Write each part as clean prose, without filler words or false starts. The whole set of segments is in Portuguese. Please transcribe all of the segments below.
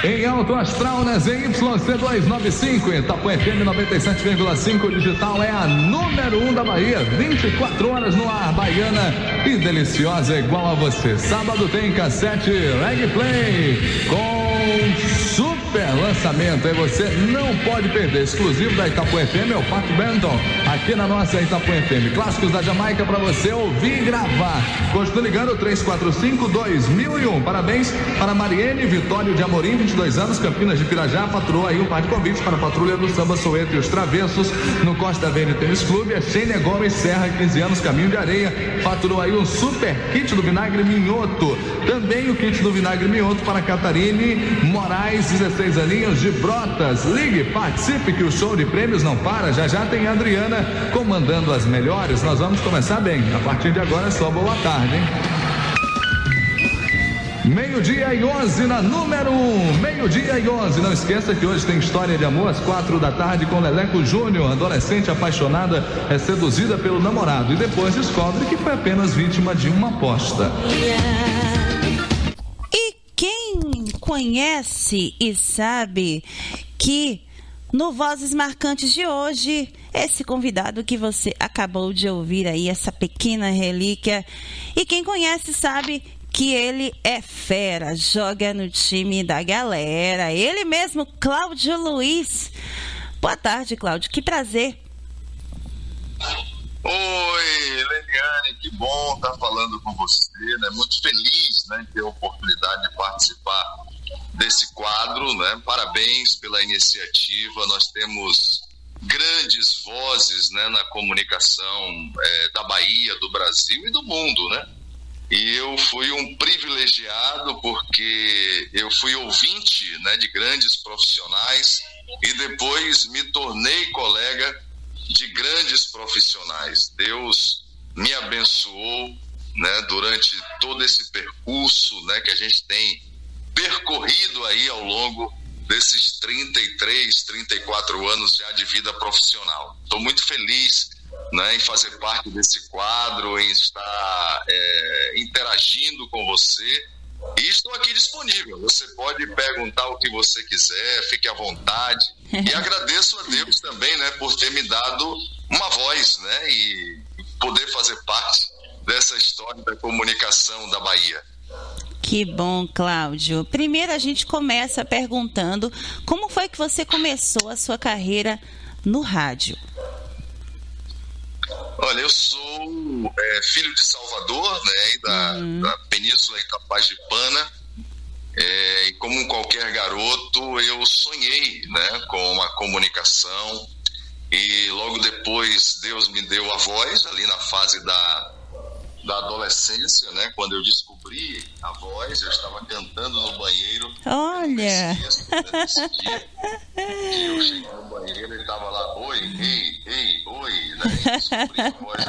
Em Alto Astral, na ZYC295, Itapuã FM 97,5 digital é a número 1 da Bahia. 24 horas no ar, baiana e deliciosa igual a você. Sábado tem cassete Reggae Play com super lançamento. E você não pode perder. Exclusivo da Itapuã FM é o Pat Benton, aqui na nossa Itapuã FM. Clássicos da Jamaica para você ouvir e gravar. Continue ligando 345-2001. Parabéns para Mariene Vitório de Amorim, 22 anos, Campinas de Pirajá. Faturou aí um par de convites para a patrulha do Samba Soweto e os Travessos no Costa Verde Tênis Clube. A Xênia Gomes Serra, 15 anos, Caminho de Areia. Faturou aí um super kit do vinagre minhoto. Também o kit do vinagre minhoto para Catarine Moraes, 16 aninhos, de Brotas. Ligue, participe que o show de prêmios não para. Já já tem a Adriana comandando as melhores. Nós vamos começar bem. A partir de agora é só boa tarde, hein? 12:11 na número 1. 12:11. Não esqueça que hoje tem história de amor às 4 da tarde com Leleco Júnior. Adolescente apaixonada é seduzida pelo namorado e depois descobre que foi apenas vítima de uma aposta. E quem conhece e sabe que no Vozes Marcantes de hoje, esse convidado que você acabou de ouvir aí, essa pequena relíquia, e quem conhece sabe que ele é fera, joga no time da galera. Ele mesmo, Cláudio Luiz. Boa tarde, Cláudio, que prazer. Oi, Leliane, que bom estar falando com você, né? Muito feliz, né, de ter a oportunidade de participar desse quadro, né? Parabéns pela iniciativa. Nós temos grandes vozes, né, na comunicação da Bahia, do Brasil e do mundo, né? E eu fui um privilegiado porque eu fui ouvinte, né, de grandes profissionais e depois me tornei colega de grandes profissionais. Deus me abençoou, né, durante todo esse percurso, né, que a gente tem percorrido aí ao longo desses 33, 34 anos já de vida profissional. Estou muito feliz, né, em fazer parte desse quadro, em estar interagindo com você, e estou aqui disponível. Você pode perguntar o que você quiser, fique à vontade, e agradeço a Deus também, né, por ter me dado uma voz, né, e poder fazer parte dessa história da comunicação da Bahia. Que bom, Cláudio. Primeiro a gente começa perguntando como foi que você começou a sua carreira no rádio. Olha, eu sou filho de Salvador, né, da Península Itapajipana, e como qualquer garoto eu sonhei, né, com uma comunicação, e logo depois Deus me deu a voz ali na fase da adolescência, né, quando eu descobri a voz. Eu estava cantando no banheiro. Olha! Nesse dia, e eu cheguei no banheiro, ele estava lá, oi, ei, oi, né, e descobri a voz.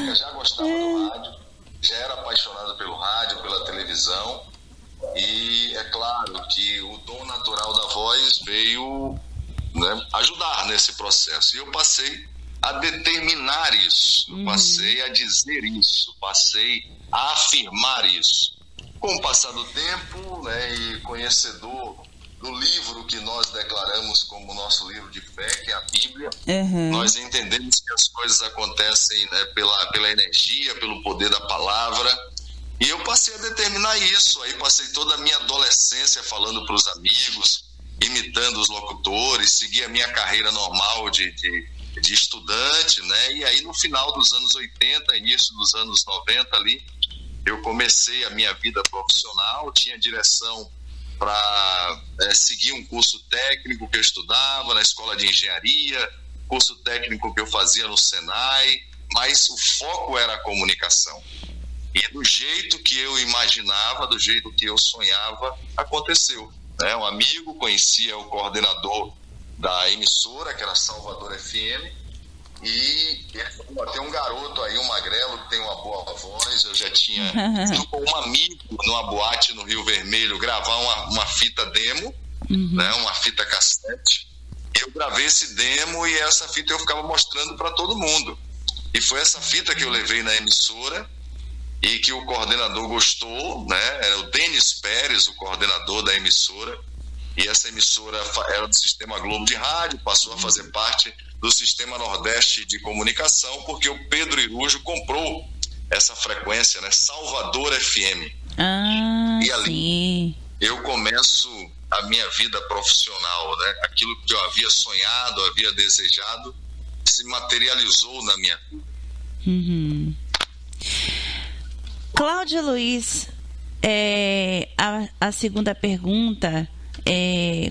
Eu já gostava do rádio, já era apaixonado pelo rádio, pela televisão, e é claro que o dom natural da voz veio, né, ajudar nesse processo, e eu passei a determinar isso, passei a dizer isso, passei a afirmar isso. Com o passar do tempo, né, e conhecedor do livro que nós declaramos como nosso livro de fé, que é a Bíblia, nós entendemos que as coisas acontecem, né, pela energia, pelo poder da palavra, e eu passei a determinar isso. Aí passei toda a minha adolescência falando para os amigos, imitando os locutores, segui a minha carreira normal de estudante, né? E aí no final dos anos 80, início dos anos 90 ali, eu comecei a minha vida profissional, tinha direção para seguir um curso técnico que eu estudava na escola de engenharia, curso técnico que eu fazia no Senai, mas o foco era a comunicação. E do jeito que eu imaginava, do jeito que eu sonhava, aconteceu, né? Um amigo conhecia o coordenador da emissora, que era Salvador FM, e tem um garoto aí, um magrelo, que tem uma boa voz. Eu já tinha ido com um amigo numa boate no Rio Vermelho gravar uma fita demo, né, uma fita cassete. Eu gravei esse demo e essa fita eu ficava mostrando para todo mundo. E foi essa fita que eu levei na emissora e que o coordenador gostou, né? Era o Denis Pérez, o coordenador da emissora. e essa emissora era do Sistema Globo de Rádio, passou a fazer parte do Sistema Nordeste de Comunicação, porque o Pedro Irujo comprou essa frequência, né? Salvador FM. E ali sim. eu começo a minha vida profissional, né? Aquilo que eu havia sonhado, havia desejado, se materializou na minha vida. Cláudio Luiz, a segunda pergunta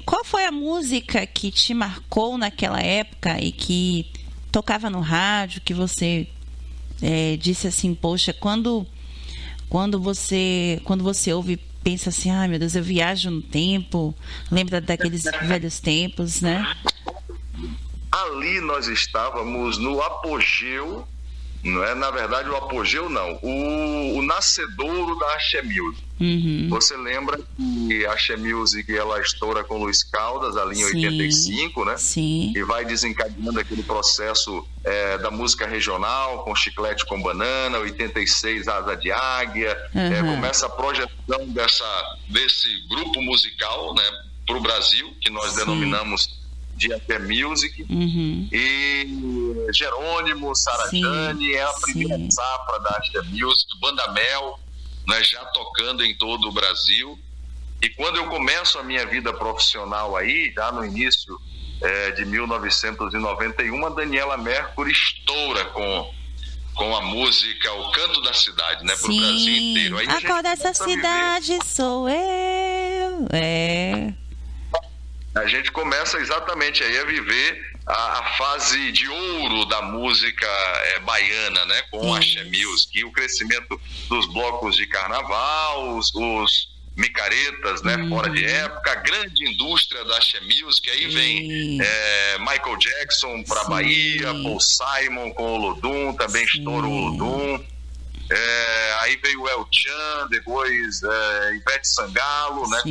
qual foi a música que te marcou naquela época e que tocava no rádio, que você disse assim, poxa, quando você ouve, pensa assim, ai meu Deus, eu viajo no tempo, lembra daqueles velhos tempos, né? Ali nós estávamos no apogeu, não é? Na verdade, o apogeu não, o nascedouro da Axé Music. Você lembra que a Axé Music, ela estoura com Luiz Caldas ali em 85, né? Sim. E vai desencadeando aquele processo da música regional, com Chiclete com Banana, 86 Asa de Águia, começa a projeção desse grupo musical, né, para o Brasil, que nós denominamos de Axé Music, e Jerônimo, Sarajane, é a primeira safra da Axé Music, Banda Mel, né, já tocando em todo o Brasil. E quando eu começo a minha vida profissional aí, já no início de 1991, a Daniela Mercury estoura com a música O Canto da Cidade, né, para o Brasil inteiro. Aí a cor dessa cidade sou eu. A gente começa exatamente aí a viver a fase de ouro da música baiana, né, com a Axé Music, e o crescimento dos blocos de carnaval, os micaretas, né, fora de época, a grande indústria da Axé Music. Aí vem Michael Jackson para Bahia, Paul Simon com o Olodum, também estourou o Olodum. Aí veio o El Chan, depois Ivete Sangalo, né,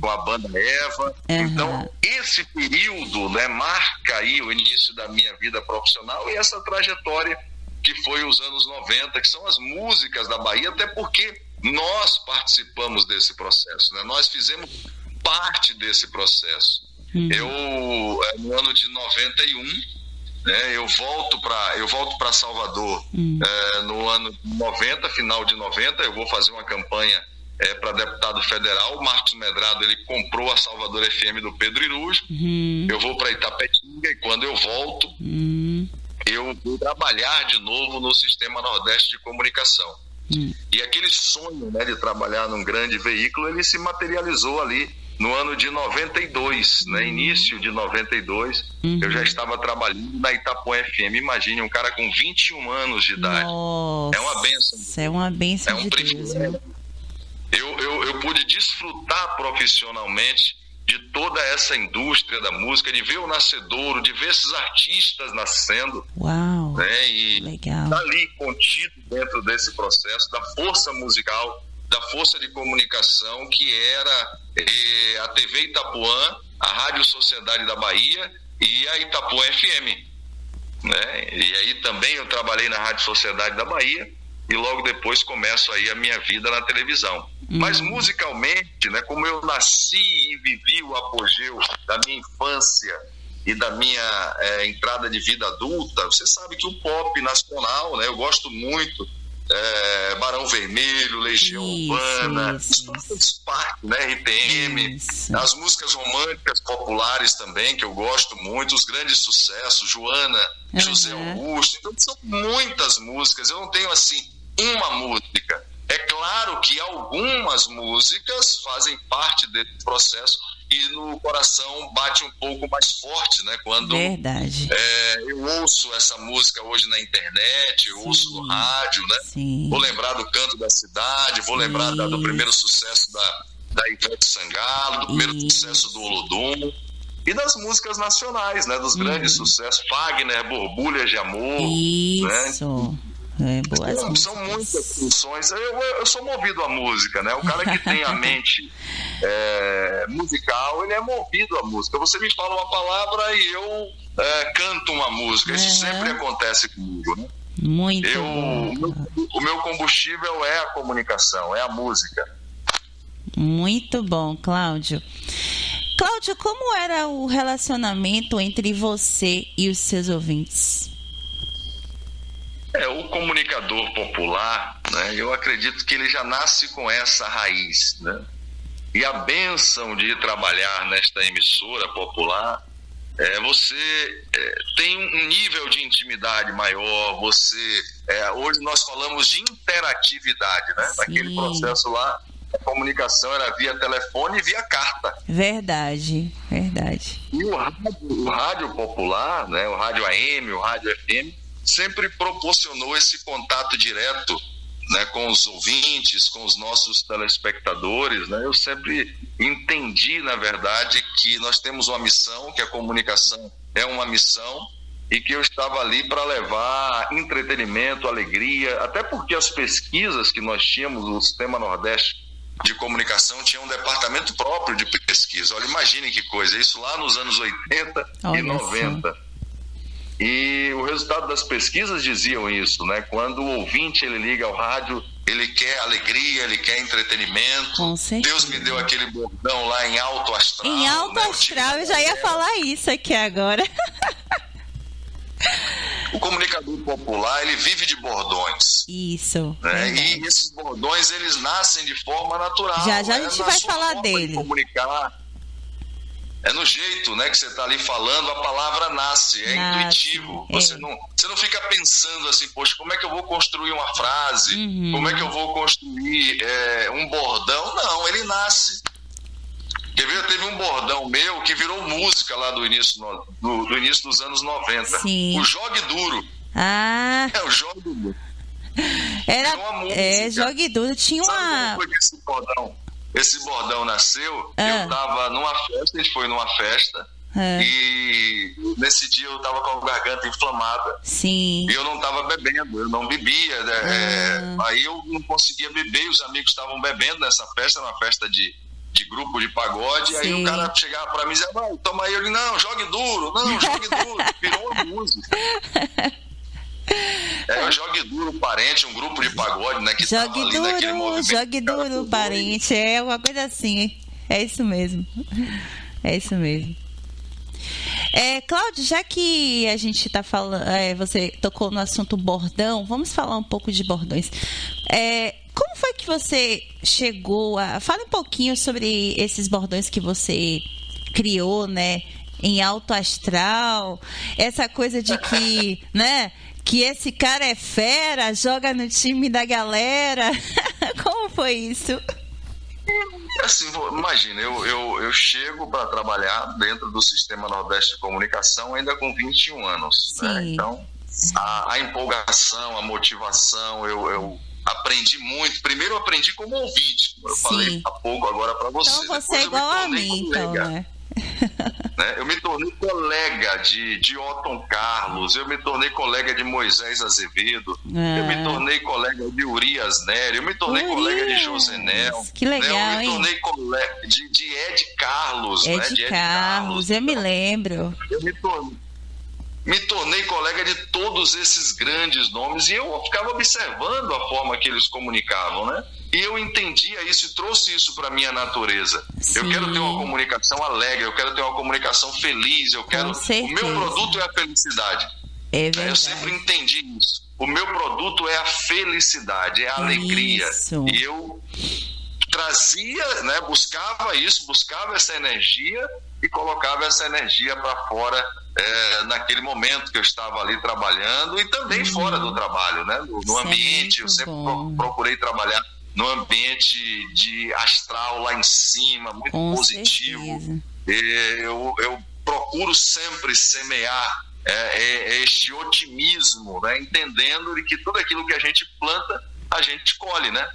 com a banda Eva. Então, esse período, né, marca aí o início da minha vida profissional e essa trajetória que foi os anos 90, que são as músicas da Bahia, até porque nós participamos desse processo, né? Nós fizemos parte desse processo. Eu, no ano de 91, né, eu volto para Salvador no ano 90, final de 90, eu vou fazer uma campanha para deputado federal. O Marcos Medrado, ele comprou a Salvador FM do Pedro Irujo. Eu vou para Itapetinga e quando eu volto, eu vou trabalhar de novo no Sistema Nordeste de Comunicação. E aquele sonho, né, de trabalhar num grande veículo, ele se materializou ali no ano de 92, né, início de 92, eu já estava trabalhando na Itapuã FM. Imagine, um cara com 21 anos de idade. Nossa, é uma bênção. É uma bênção de Deus. Eu pude desfrutar profissionalmente de toda essa indústria da música, de ver o nascedouro, de ver esses artistas nascendo. Uau, né, e legal. Tá ali contido dentro desse processo da força musical, da força de comunicação que era a TV Itapuã, a Rádio Sociedade da Bahia e a Itapuã FM, né? E aí também eu trabalhei na Rádio Sociedade da Bahia e logo depois começo aí a minha vida na televisão. Mas musicalmente, né, como eu nasci e vivi o apogeu da minha infância e da minha entrada de vida adulta, você sabe que o pop nacional, né, eu gosto muito, Barão Vermelho, Legião Urbana, isso faz parte, né, RPM, as músicas românticas populares também, que eu gosto muito, os grandes sucessos, Joana, José Augusto. Então são muitas músicas, eu não tenho assim uma música. É claro que algumas músicas fazem parte desse processo e no coração bate um pouco mais forte, né? Quando eu ouço essa música hoje na internet, eu ouço no rádio, né? Vou lembrar do Canto da Cidade, vou lembrar do primeiro sucesso da Ivete Sangalo, do primeiro sucesso do Olodum e das músicas nacionais, né? Dos grandes sucessos, Fagner, Borbulhas de Amor, isso. Né? São muitas funções. Eu sou movido à música, né? O cara que tem a mente musical, ele é movido à música. Você me fala uma palavra e eu canto uma música. Isso sempre acontece comigo, né? Muito o meu combustível é a comunicação, é a música. Muito bom, Cláudio. Cláudio, como era o relacionamento entre você e os seus ouvintes? O comunicador popular, né, eu acredito que ele já nasce com essa raiz, né? E a bênção de trabalhar nesta emissora popular, você tem um nível de intimidade maior, hoje nós falamos de interatividade, né? Naquele processo lá, a comunicação era via telefone e via carta. Verdade. E o rádio popular, né, o rádio AM, o rádio FM, sempre proporcionou esse contato direto, né, com os ouvintes, com os nossos telespectadores, né? Eu sempre entendi, na verdade, que nós temos uma missão, que a comunicação é uma missão, e que eu estava ali para levar entretenimento, alegria, até porque as pesquisas que nós tínhamos, o Sistema Nordeste de Comunicação tinha um departamento próprio de pesquisa. Olha, imagine que coisa, isso lá nos anos 80 e 90. E o resultado das pesquisas diziam isso, né? Quando o ouvinte ele liga ao rádio, ele quer alegria, ele quer entretenimento. Com certeza. Deus me deu aquele bordão lá em alto astral. Em alto astral, eu já ia falar isso aqui agora. O comunicador popular, ele vive de bordões. Isso. Né? E esses bordões, eles nascem de forma natural. Já a gente vai falar dele. De comunicar. É no jeito, né, que você está ali falando, a palavra nasce, intuitivo. Você não fica pensando assim, poxa, como é que eu vou construir uma frase? Como é que eu vou construir um bordão? Não, ele nasce. Quer ver? Teve um bordão meu que virou música lá do início dos anos 90. Sim. O Jogue Duro. O Jogue Duro. Jogue Duro. Tinha uma... Sabe como foi que esse bordão nasceu? Eu tava numa festa, a gente foi numa festa, e nesse dia eu tava com a garganta inflamada. Sim. E eu não tava bebendo, eu não bebia, aí eu não conseguia beber, os amigos estavam bebendo nessa festa, uma festa de grupo de pagode. Sim. Aí o cara chegava pra mim e dizia, toma aí, eu disse, não, jogue duro, virou uma música. O Jogue Duro Parente, um grupo de pagode, né, que Jogue tava ali naquele movimento. Jogue Duro Parente, é uma coisa assim, é isso mesmo. Cláudio, já que a gente está falando, você tocou no assunto bordão, vamos falar um pouco de bordões. Como foi que você chegou a... Fala um pouquinho sobre esses bordões que você criou, né, em alto astral, essa coisa de que, né, que esse cara é fera, joga no time da galera. Como foi isso? Assim, imagina, eu chego para trabalhar dentro do Sistema Nordeste de Comunicação ainda com 21 anos. Né? Então, a empolgação, a motivação, eu aprendi muito. Primeiro eu aprendi como ouvinte, como eu falei há pouco agora para você. Então você é igual a mim, então, né? Eu me tornei colega de Otton Carlos, eu me tornei colega de Moisés Azevedo, eu me tornei colega de Urias Nery, eu me tornei colega de Josenel. Que legal, eu me tornei colega de Ed Carlos. Ed Carlos, eu me lembro. Eu me tornei colega de todos esses grandes nomes e eu ficava observando a forma que eles comunicavam, né? E eu entendia isso e trouxe isso para a minha natureza. Sim. Eu quero ter uma comunicação alegre, eu quero ter uma comunicação feliz, o meu produto é a felicidade. É verdade. Eu sempre entendi isso. O meu produto é a felicidade, é a alegria. Isso. E eu trazia, né, buscava essa energia e colocava essa energia para fora naquele momento que eu estava ali trabalhando e também fora do trabalho, né? No ambiente, eu sempre procurei trabalhar no ambiente de astral lá em cima, muito positivo. Eu procuro sempre semear este otimismo, né? Entendendo que tudo aquilo que a gente planta, a gente colhe, né?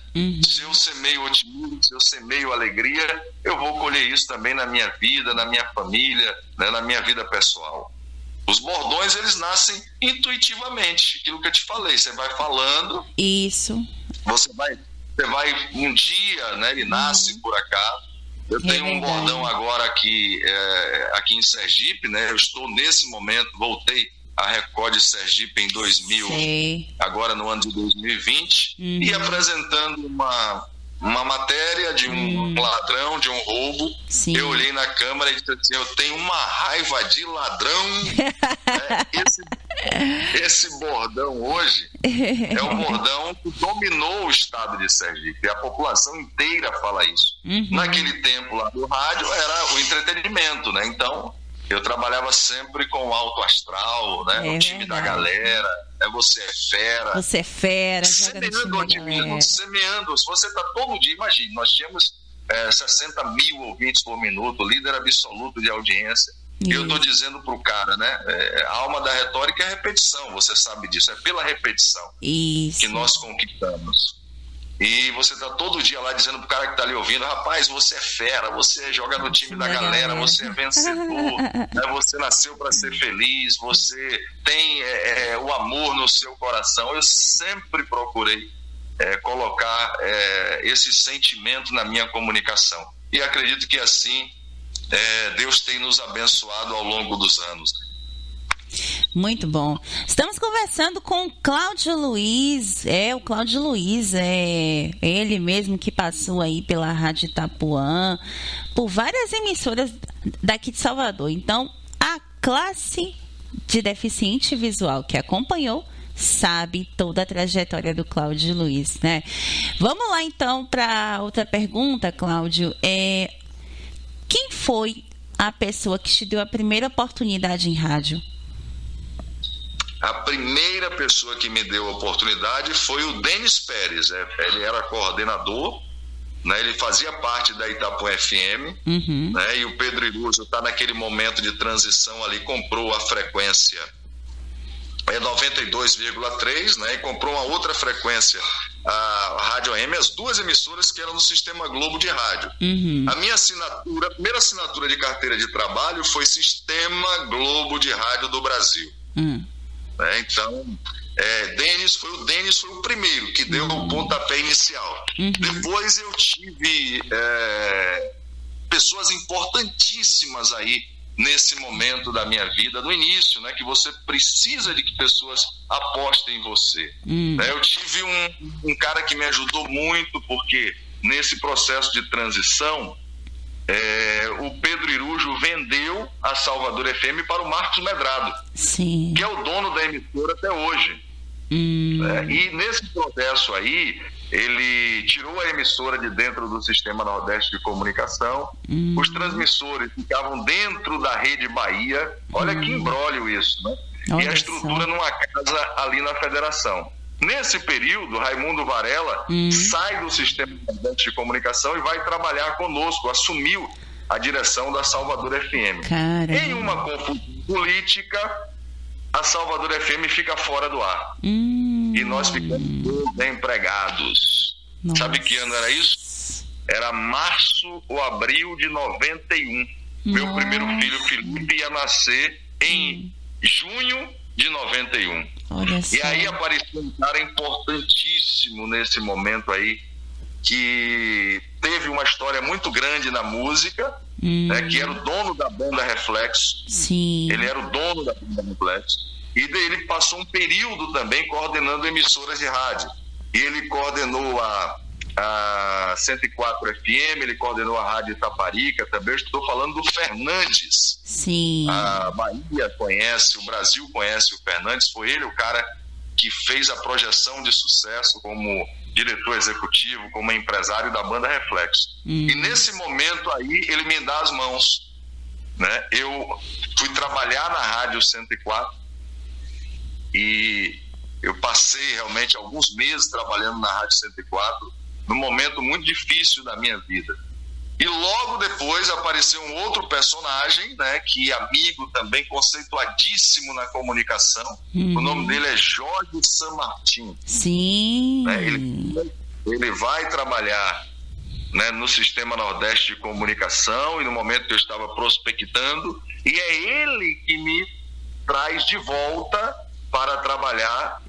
Se eu semeio otimismo, se eu semeio alegria, eu vou colher isso também na minha vida, na minha família, né? Na minha vida pessoal. Os bordões, eles nascem intuitivamente, aquilo que eu te falei, você vai falando. Isso. Você vai um dia, né? Ele nasce por acaso. Eu tenho um bordão agora aqui em Sergipe, né? Eu estou nesse momento, voltei a Record de Sergipe em 2000, agora no ano de 2020, e apresentando uma matéria de um ladrão, de um roubo. Sim. Eu olhei na câmera e disse assim, eu tenho uma raiva de ladrão. Esse bordão hoje é um bordão que dominou o estado de Sergipe. A população inteira fala isso. Naquele tempo lá do rádio era o entretenimento, né? Então eu trabalhava sempre com o alto astral, né? O time da galera, você é fera. Você é fera, semeando otimismo, semeando. Se você está todo dia, imagine, nós tínhamos 60 mil ouvintes por minuto, líder absoluto de audiência. E eu estou dizendo pro cara, né? A alma da retórica é a repetição, você sabe disso, é pela repetição que nós conquistamos. E você tá todo dia lá dizendo pro cara que tá ali ouvindo, rapaz, você é fera, você joga no time da galera, você é vencedor, né? Você nasceu para ser feliz, você tem o amor no seu coração. Eu sempre procurei colocar esse sentimento na minha comunicação. E acredito que assim Deus tem nos abençoado ao longo dos anos. Muito bom. Estamos conversando com o Cláudio Luiz. O Cláudio Luiz é ele mesmo que passou aí pela Rádio Itapuã, por várias emissoras daqui de Salvador. Então, a classe de deficiente visual que acompanhou sabe toda a trajetória do Cláudio Luiz, né? Vamos lá, então, para outra pergunta, Cláudio. Quem foi a pessoa que te deu a primeira oportunidade em rádio? A primeira pessoa que me deu a oportunidade foi o Denis Pérez. Ele era coordenador, né? Ele fazia parte da Itapuã FM, né? E o Pedro Irujo está naquele momento de transição ali, comprou a frequência 92,3, né? E comprou uma outra frequência, a Rádio AM, as duas emissoras que eram no Sistema Globo de Rádio. A minha assinatura, a primeira assinatura de carteira de trabalho foi Sistema Globo de Rádio do Brasil. Então, o Denis foi o primeiro que deu o pontapé inicial. Depois eu tive pessoas importantíssimas aí nesse momento da minha vida, no início, né, que você precisa de que pessoas apostem em você. Eu tive um cara que me ajudou muito, porque nesse processo de transição, o Pedro Irujo vendeu a Salvador FM para o Marcos Medrado, que é o dono da emissora até hoje. E nesse processo aí, ele tirou a emissora de dentro do Sistema Nordeste de Comunicação, os transmissores ficavam dentro da Rede Bahia. Olha que imbróglio isso, né? E a estrutura numa casa ali na Federação. Nesse período, Raimundo Varela sai do Sistema Nordeste de Comunicação e vai trabalhar conosco, assumiu a direção da Salvador FM. Em uma confusão política, a Salvador FM fica fora do ar. E nós ficamos desempregados. Sabe que ano era isso? Era março ou abril de 91. Meu primeiro filho, Felipe, ia nascer em junho de 91. E aí apareceu um cara importantíssimo nesse momento aí, que teve uma história muito grande na música, né, que era o dono da banda Reflexo. Ele era o dono da banda Reflexo. E daí ele passou um período também coordenando emissoras de rádio. E ele coordenou a 104 FM, ele coordenou a Rádio Itaparica também. Eu estou falando do Fernandes. A Bahia conhece, o Brasil conhece o Fernandes. Foi ele o cara que fez a projeção de sucesso como diretor executivo, como empresário da banda Reflexo. E nesse momento aí, ele me dá as mãos, né? Eu fui trabalhar na Rádio 104 e eu passei realmente alguns meses trabalhando na Rádio 104, num momento muito difícil da minha vida. E logo depois apareceu um outro personagem, né, que é amigo também, conceituadíssimo na comunicação. O nome dele é Jorge San Martin. Né, ele vai trabalhar, né, no Sistema Nordeste de Comunicação, e no momento que eu estava prospectando, e é ele que me traz de volta para trabalhar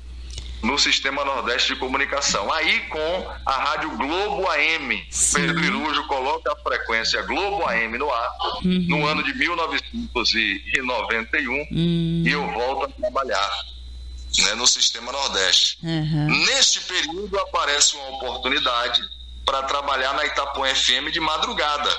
no Sistema Nordeste de Comunicação. Aí com a Rádio Globo AM, Pedro Irujo coloca a frequência Globo AM no ar, no ano de 1991, e eu volto a trabalhar, né, no Sistema Neste período aparece uma oportunidade para trabalhar na Itapuã FM de madrugada.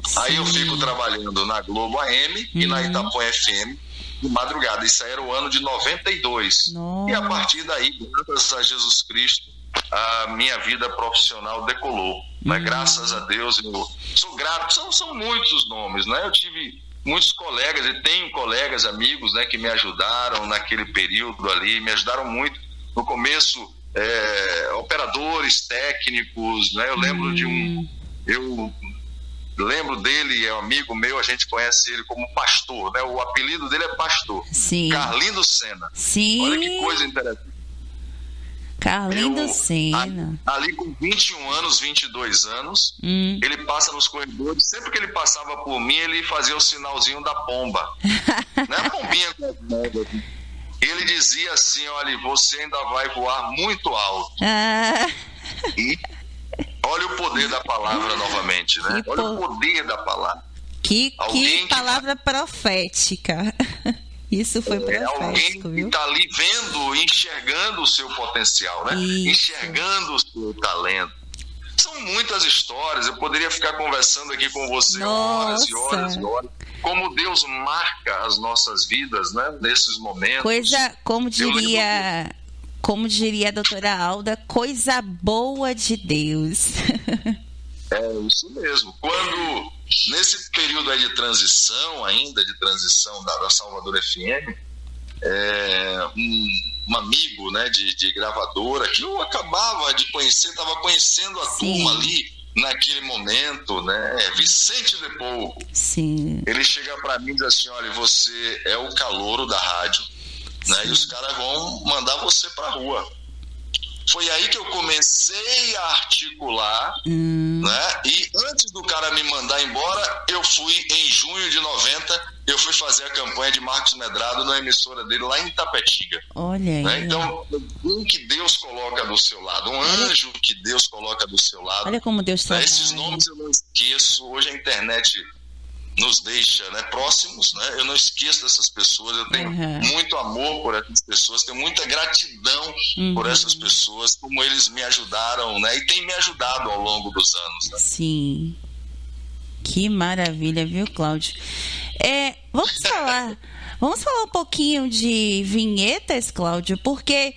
Sim. Aí eu fico trabalhando na Globo AM e na Itapuã FM de madrugada. Isso aí era o ano de 92. Nossa. E a partir daí, graças a Jesus Cristo, a minha vida profissional decolou. Né? Graças a Deus, eu sou grato. São muitos nomes, né? Eu tive muitos colegas, e tenho colegas, amigos, né, que me ajudaram naquele período ali, me ajudaram muito. No começo, operadores técnicos, né? Eu lembro de eu lembro dele, é um amigo meu, a gente conhece ele como Pastor, né? O apelido dele é Pastor. Sim. Carlindo Senna. Sim. Olha que coisa interessante. Carlindo Senna. Ali com 21 anos, 22 anos, ele passa nos corredores. Sempre que ele passava por mim, ele fazia o sinalzinho da pomba. Não é a pombinha com as modas. Ele dizia assim: olha, você ainda vai voar muito alto. E olha o poder da palavra novamente, né? Olha o poder da palavra. Que palavra profética. Isso foi profético, alguém que está ali vendo, enxergando o seu potencial, né? Isso. Enxergando o seu talento. São muitas histórias, eu poderia ficar conversando aqui com você horas e horas e horas. Como Deus marca as nossas vidas, né? Nesses momentos. Como diria a doutora Alda, coisa boa de Deus. É isso mesmo. Quando, nesse período aí de transição da Salvador FM, um amigo, né, de gravadora que eu acabava de conhecer, estava conhecendo a turma ali naquele momento, né, Vicente De Paul. Sim. Ele chega para mim e diz assim: olha, você é o calouro da rádio, né, e os caras vão mandar você para rua. Foi aí que eu comecei a articular, né? E antes do cara me mandar embora, eu fui, em junho de 90, eu fui fazer a campanha de Marcos Medrado na emissora dele lá em Itapetiga. Olha aí. Né? Então, um que Deus coloca do seu lado, um anjo que Deus coloca do seu lado. Olha como Deus trabalha. Esses nomes eu não esqueço. Hoje a internet nos deixa, né, próximos, né? Eu não esqueço dessas pessoas, eu tenho muito amor por essas pessoas, tenho muita gratidão por essas pessoas, como eles me ajudaram, né? E têm me ajudado ao longo dos anos, né? Sim. Que maravilha, viu, Cláudio? Vamos falar um pouquinho de vinhetas, Cláudio, porque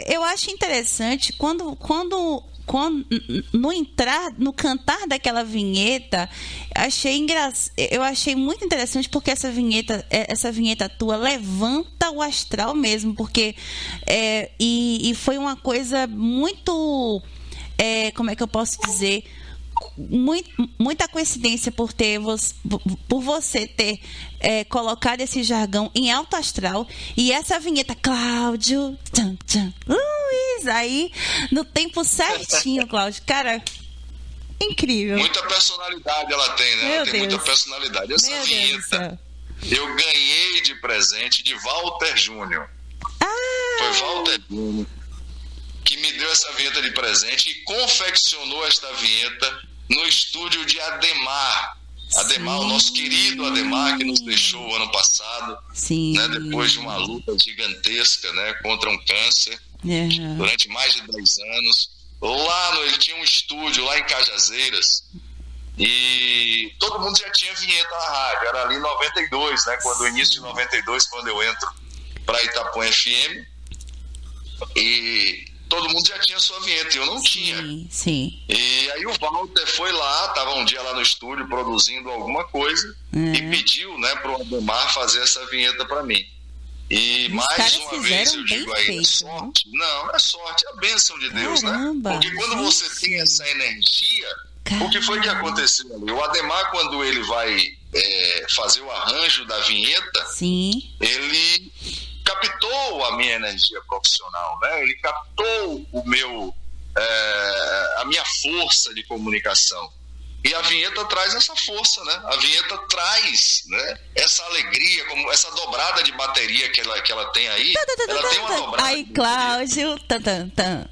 eu acho interessante quando no cantar daquela vinheta, eu achei muito interessante, porque essa vinheta tua levanta o astral mesmo, porque e foi uma coisa muito, como é que eu posso dizer, muita coincidência por você ter colocado esse jargão em alto astral, e essa vinheta, Cláudio, tchan, tchan, Luiz, aí no tempo certinho, Cláudio, cara, incrível. Muita personalidade ela tem, né? Ela tem muita personalidade. Essa vinheta eu ganhei de presente de Walter Júnior. Foi Walter Júnior que me deu essa vinheta de presente e confeccionou esta vinheta no estúdio de Ademar. Ademar, o nosso querido Ademar, que nos deixou ano passado, né, depois de uma luta gigantesca, né, contra um câncer, durante mais de 10 anos. Ele tinha um estúdio lá em Cajazeiras e todo mundo já tinha vinheta na rádio. Era ali em 92, né, quando o início de 92, quando eu entro para Itapuã FM, e todo mundo já tinha sua vinheta, e eu não tinha. Sim. E aí o Walter foi lá, estava um dia lá no estúdio produzindo alguma coisa e pediu, né, para o Ademar fazer essa vinheta para mim. E mais uma vez eu digo aí, é sorte? Não é sorte, é a bênção de Deus, né? Porque quando você tem essa energia, o que foi que aconteceu ali? O Ademar, quando ele vai fazer o arranjo da vinheta, ele captou a minha energia profissional, né? Ele captou a minha força de comunicação. E a vinheta traz essa força, né? A vinheta traz, né, essa alegria, como essa dobrada de bateria que ela tem aí. Ela tem uma dobrada. Aí, Cláudio,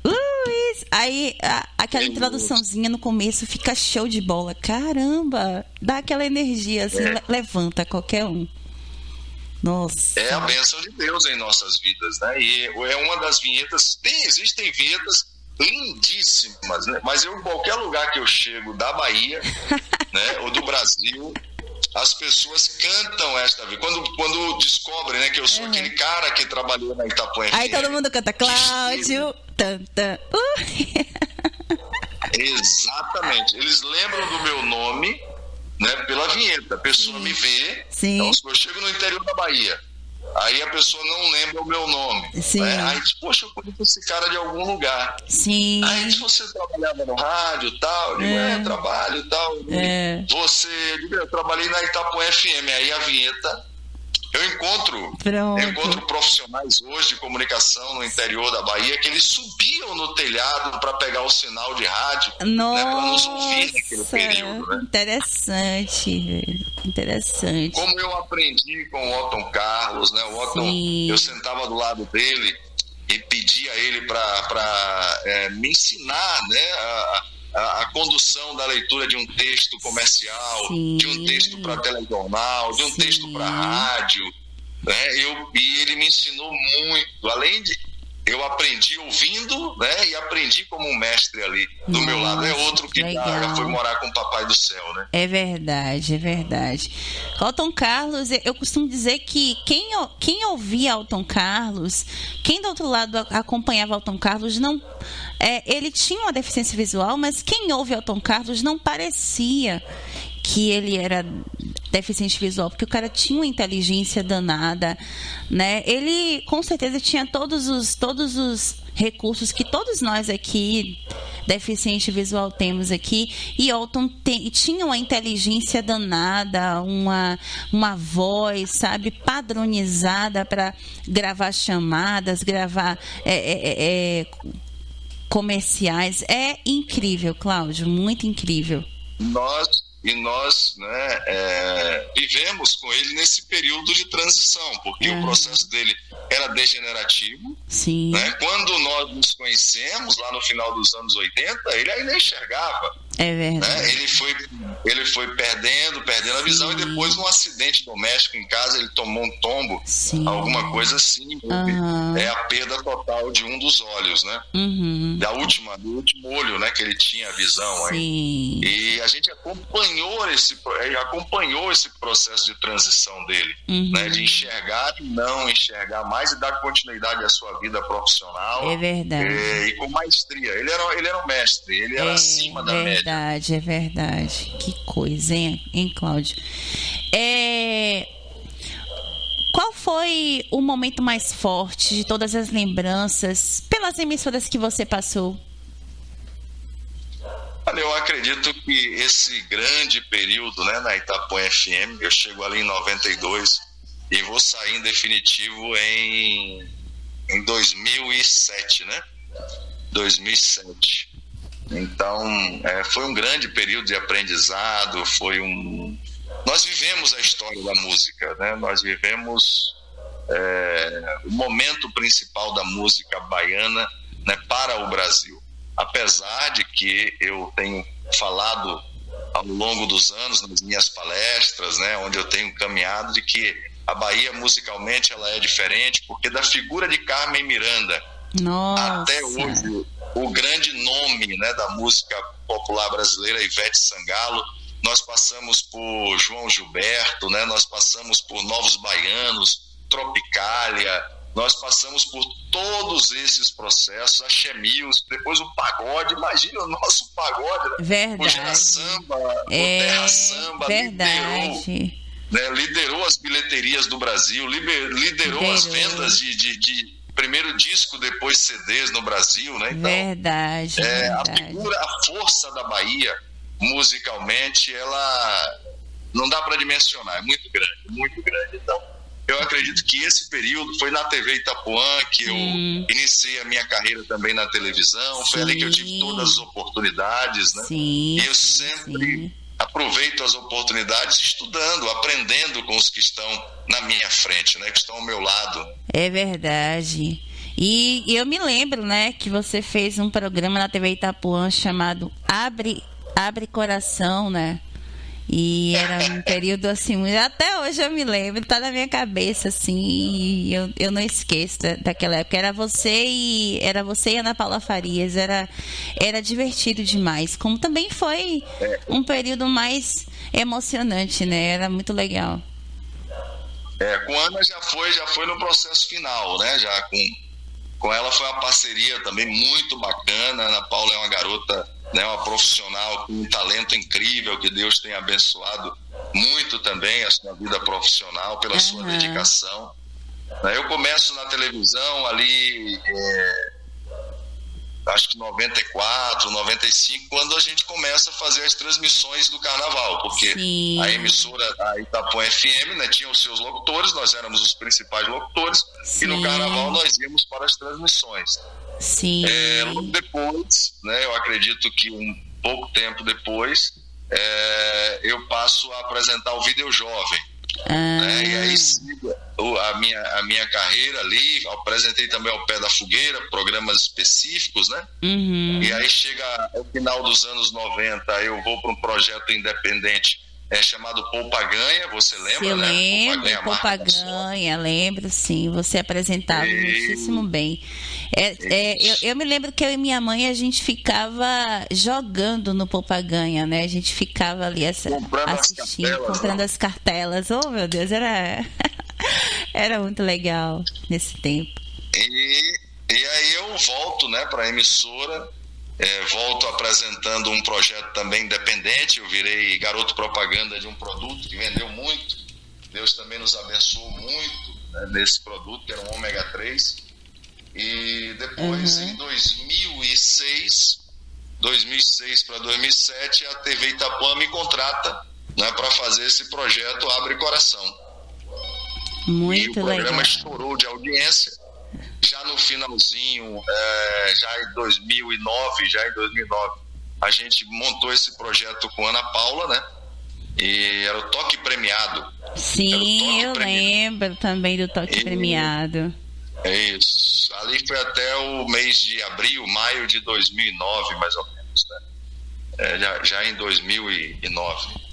Luiz, aí aquela introduçãozinha no começo fica show de bola. Caramba, dá aquela energia, assim, levanta qualquer um. Nossa. É a bênção de Deus em nossas vidas, né? E é uma das vinhetas. Existem vinhetas lindíssimas, né? Mas eu, qualquer lugar que eu chego da Bahia, né, ou do Brasil, as pessoas cantam esta vida. Quando descobrem, né, que eu sou aquele cara que trabalhou na Itapuã FM. Aí todo mundo canta Cláudio. Exatamente. Eles lembram do meu nome, né, pela vinheta. A pessoa me vê. Sim. Então, se eu chego no interior da Bahia, aí a pessoa não lembra o meu nome. Sim. Né? Aí diz, poxa, eu conheço esse cara de algum lugar. Sim. Aí diz, você trabalhava no rádio e tal? Eu digo, trabalho e tal. Eu trabalhei na Itapuã FM. Aí a vinheta, eu encontro profissionais hoje de comunicação no interior da Bahia que eles subiam no telhado para pegar o sinal de rádio, né, para nos ouvir naquele período. Né? Interessante. Como eu aprendi com o Otton Carlos, né? O Otton, eu sentava do lado dele e pedia a ele para me ensinar, né, a condução da leitura de um texto comercial, de um texto para telejornal, de um texto para rádio, né? E ele me ensinou muito. Além de eu aprendi ouvindo, né? E aprendi como um mestre ali do meu lado. É outro que já foi morar com o Papai do Céu, né? É verdade. Otton Carlos, eu costumo dizer que quem ouvia Otton Carlos, quem do outro lado acompanhava Otton Carlos, não... ele tinha uma deficiência visual, mas quem ouve Otton Carlos não parecia que ele era deficiente visual, porque o cara tinha uma inteligência danada, né? Ele com certeza tinha todos os recursos que todos nós aqui deficiente visual temos aqui, e Otton tinha uma inteligência danada, uma voz, sabe, padronizada para gravar chamadas, gravar comerciais. É incrível, Cláudio, muito incrível. Nós, né, vivemos com ele nesse período de transição, porque o processo dele era degenerativo. Sim. Né? Quando nós nos conhecemos, lá no final dos anos 80, ele ainda enxergava. É verdade. Né? Ele foi perdendo a visão, e depois, num acidente doméstico em casa, ele tomou um tombo, alguma coisa assim. É a perda total de um dos olhos, né? Do último olho, né, que ele tinha a visão. Aí. E a gente acompanhou esse processo de transição dele, né, de enxergar e não enxergar mais, e dar continuidade à sua vida profissional. É verdade. E com maestria. Ele era um mestre, ele era acima da média. É verdade. Que coisa, hein, Cláudio? Qual foi o momento mais forte de todas as lembranças pelas emissoras que você passou? Olha, eu acredito que esse grande período, né, na Itapuã FM, eu chego ali em 92 e vou sair em definitivo em 2007, né? 2007. Então, foi um grande período de aprendizado, nós vivemos a história da música, né? Nós vivemos o momento principal da música baiana, né, para o Brasil. Apesar de que eu tenho falado ao longo dos anos nas minhas palestras, né, onde eu tenho caminhado, de que a Bahia musicalmente ela é diferente, porque da figura de Carmen Miranda até hoje o grande nome, né, da música popular brasileira, Ivete Sangalo, nós passamos por João Gilberto, né, nós passamos por Novos Baianos, Tropicália, nós passamos por todos esses processos, a Chemils, depois o pagode, imagina o nosso pagode, verdade. O Gera Samba, o Terra Samba, liderou as bilheterias do Brasil, liderou as vendas de primeiro disco, depois CDs no Brasil, né? Então, verdade. A força da Bahia, musicalmente, ela não dá para dimensionar, é muito grande, muito grande. Então, eu acredito que esse período foi na TV Itapuã que eu iniciei a minha carreira também na televisão, foi ali que eu tive todas as oportunidades, né? E eu sempre aproveito as oportunidades estudando, aprendendo com os que estão na minha frente, né? Que estão ao meu lado. É verdade. E eu me lembro, né, que você fez um programa na TV Itapuã chamado Abre Coração, né? E era um período assim, até hoje eu me lembro, tá na minha cabeça, assim, e eu não esqueço daquela época. Era você e Ana Paula Farias, era divertido demais. Como também foi um período mais emocionante, né? Era muito legal. Com a Ana já foi no processo final, né? Já com ela foi uma parceria também muito bacana. A Ana Paula é uma garota, né, uma profissional com um talento incrível, que Deus tem abençoado muito também a sua vida profissional pela sua dedicação. Eu começo na televisão ali, acho que 94, 95, quando a gente começa a fazer as transmissões do carnaval, porque Sim. a emissora, a Itapuã FM, né, tinha os seus locutores, nós éramos os principais locutores, Sim. e no carnaval nós íamos para as transmissões. Sim. Logo depois, né, eu acredito que um pouco tempo depois, eu passo a apresentar o Vídeo Jovem. Né, e aí sigo a minha carreira ali, apresentei também ao Pé da Fogueira, programas específicos, né? E aí chega ao final dos anos 90, eu vou para um projeto independente chamado Poupa Ganha, você lembra, né? Lembro, Poupa Ganha, lembro sim, você apresentava muitíssimo bem. Eu me lembro que eu e minha mãe, a gente ficava jogando no Poupa Ganha, né? A gente ficava ali assistindo, comprando as cartelas. Oh, meu Deus, era muito legal nesse tempo. E aí eu volto, né, para a emissora, volto apresentando um projeto também independente. Eu virei garoto propaganda de um produto que vendeu muito. Deus também nos abençoou muito, né, nesse produto, que era um ômega 3. E depois, em 2006 para 2007, a TV Itapuã me contrata, né, para fazer esse projeto Abre Coração. Muito legal. E o programa estourou de audiência. Já no finalzinho, já em 2009, a gente montou esse projeto com a Ana Paula, né? E era o Toque Premiado. Sim, eu lembro também do Toque Premiado. É isso. Ali foi até o mês de maio de 2009, mais ou menos, né? Já em 2009.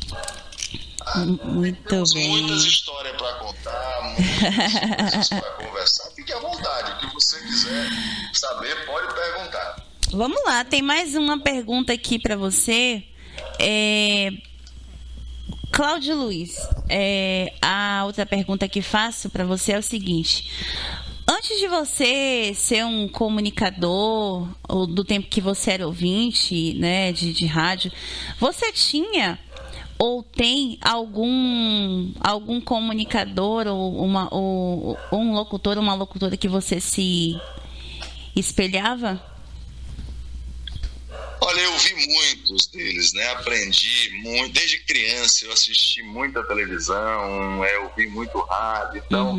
Muito bem. Muitas histórias para contar, muitas coisas para conversar. Fique à vontade, o que você quiser saber, pode perguntar. Vamos lá, tem mais uma pergunta aqui para você. Cláudio Luiz, a outra pergunta que faço para você é o seguinte: antes de você ser um comunicador, ou do tempo que você era ouvinte, né, de rádio, você tinha ou tem algum comunicador ou um locutor, uma locutora que você se espelhava? Olha, eu vi muitos deles, né? Aprendi muito, desde criança eu assisti muita televisão, eu vi muito rádio, então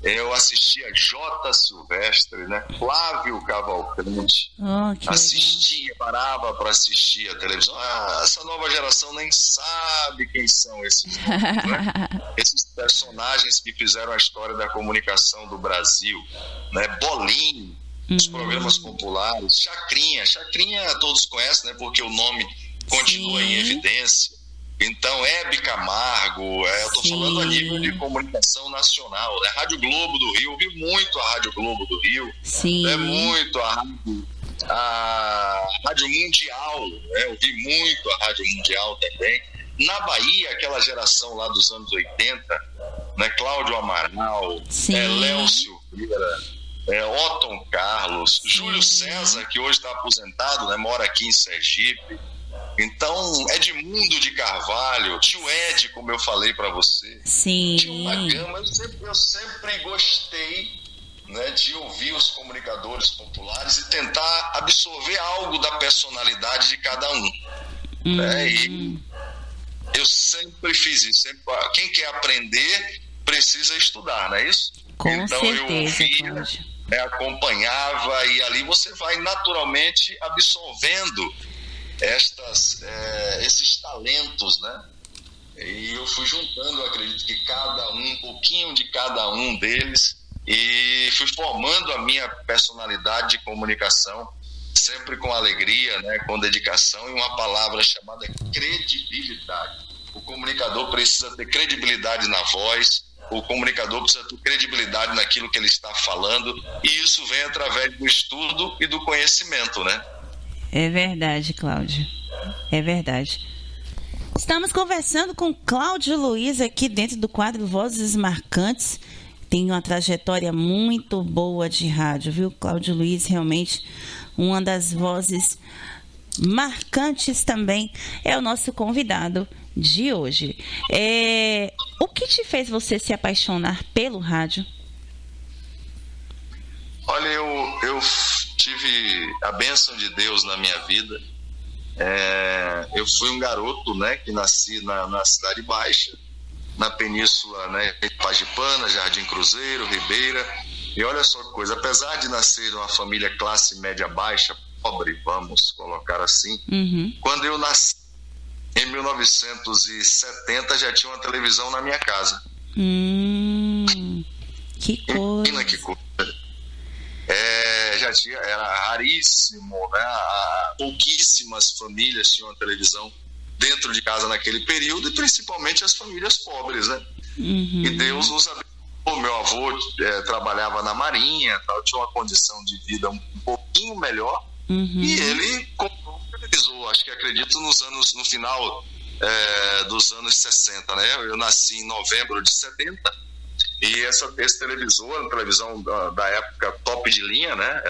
eu assistia J. Silvestre, né? Flávio Cavalcante, assistia, parava para assistir a televisão. Essa nova geração nem sabe quem são esses nomes, né? Esses personagens que fizeram a história da comunicação do Brasil, né? Bolinho, os programas populares, Chacrinha todos conhecem, né? Porque o nome continua em evidência. Então, Hebe Camargo, eu estou falando a nível de comunicação nacional, né? Rádio Globo do Rio, eu vi muito a Rádio Globo do Rio, muito a Rádio Mundial, né? Eu vi muito a Rádio Mundial também. Na Bahia, aquela geração lá dos anos 80, né? Cláudio Amaral, Léo Silveira, Otton Carlos, Júlio César, que hoje está aposentado, né? Mora aqui em Sergipe. Então, Edmundo de Carvalho, tio Ed, como eu falei para você. Tinha uma gama. Eu sempre gostei, né, de ouvir os comunicadores populares e tentar absorver algo da personalidade de cada um. Né? E eu sempre fiz isso. Quem quer aprender precisa estudar, não é isso? Com certeza, eu ouvia, acompanhava, e ali você vai naturalmente absorvendo esses talentos, né? E eu fui juntando, eu acredito que um pouquinho de cada um deles, e fui formando a minha personalidade de comunicação, sempre com alegria, né? Com dedicação, e uma palavra chamada credibilidade. O comunicador precisa ter credibilidade na voz, o comunicador precisa ter credibilidade naquilo que ele está falando, e isso vem através do estudo e do conhecimento, né? É verdade, Cláudio. É verdade. Estamos conversando com Cláudio Luiz aqui dentro do quadro Vozes Marcantes. Tem uma trajetória muito boa de rádio, viu? Cláudio Luiz, realmente uma das vozes marcantes também, é o nosso convidado de hoje. O que te fez você se apaixonar pelo rádio? Olha, eu tive a bênção de Deus na minha vida. Eu fui um garoto, né, que nasci na Cidade Baixa, na Península, né, Pagipana, Jardim Cruzeiro, Ribeira. E olha só que coisa, apesar de nascer numa família classe média baixa, pobre, vamos colocar assim, quando eu nasci, em 1970, já tinha uma televisão na minha casa. Que coisa. Imagina que coisa. Já tinha, era raríssimo, né? Pouquíssimas famílias tinham uma televisão dentro de casa naquele período, e principalmente as famílias pobres, né? E Deus nos abençoou. Meu avô trabalhava na Marinha, tal, tinha uma condição de vida um pouquinho melhor, e ele comprou um televisor, acredito no final dos anos 60, né? Eu nasci em novembro de 70, e esse televisor, uma televisão da época top de linha, né?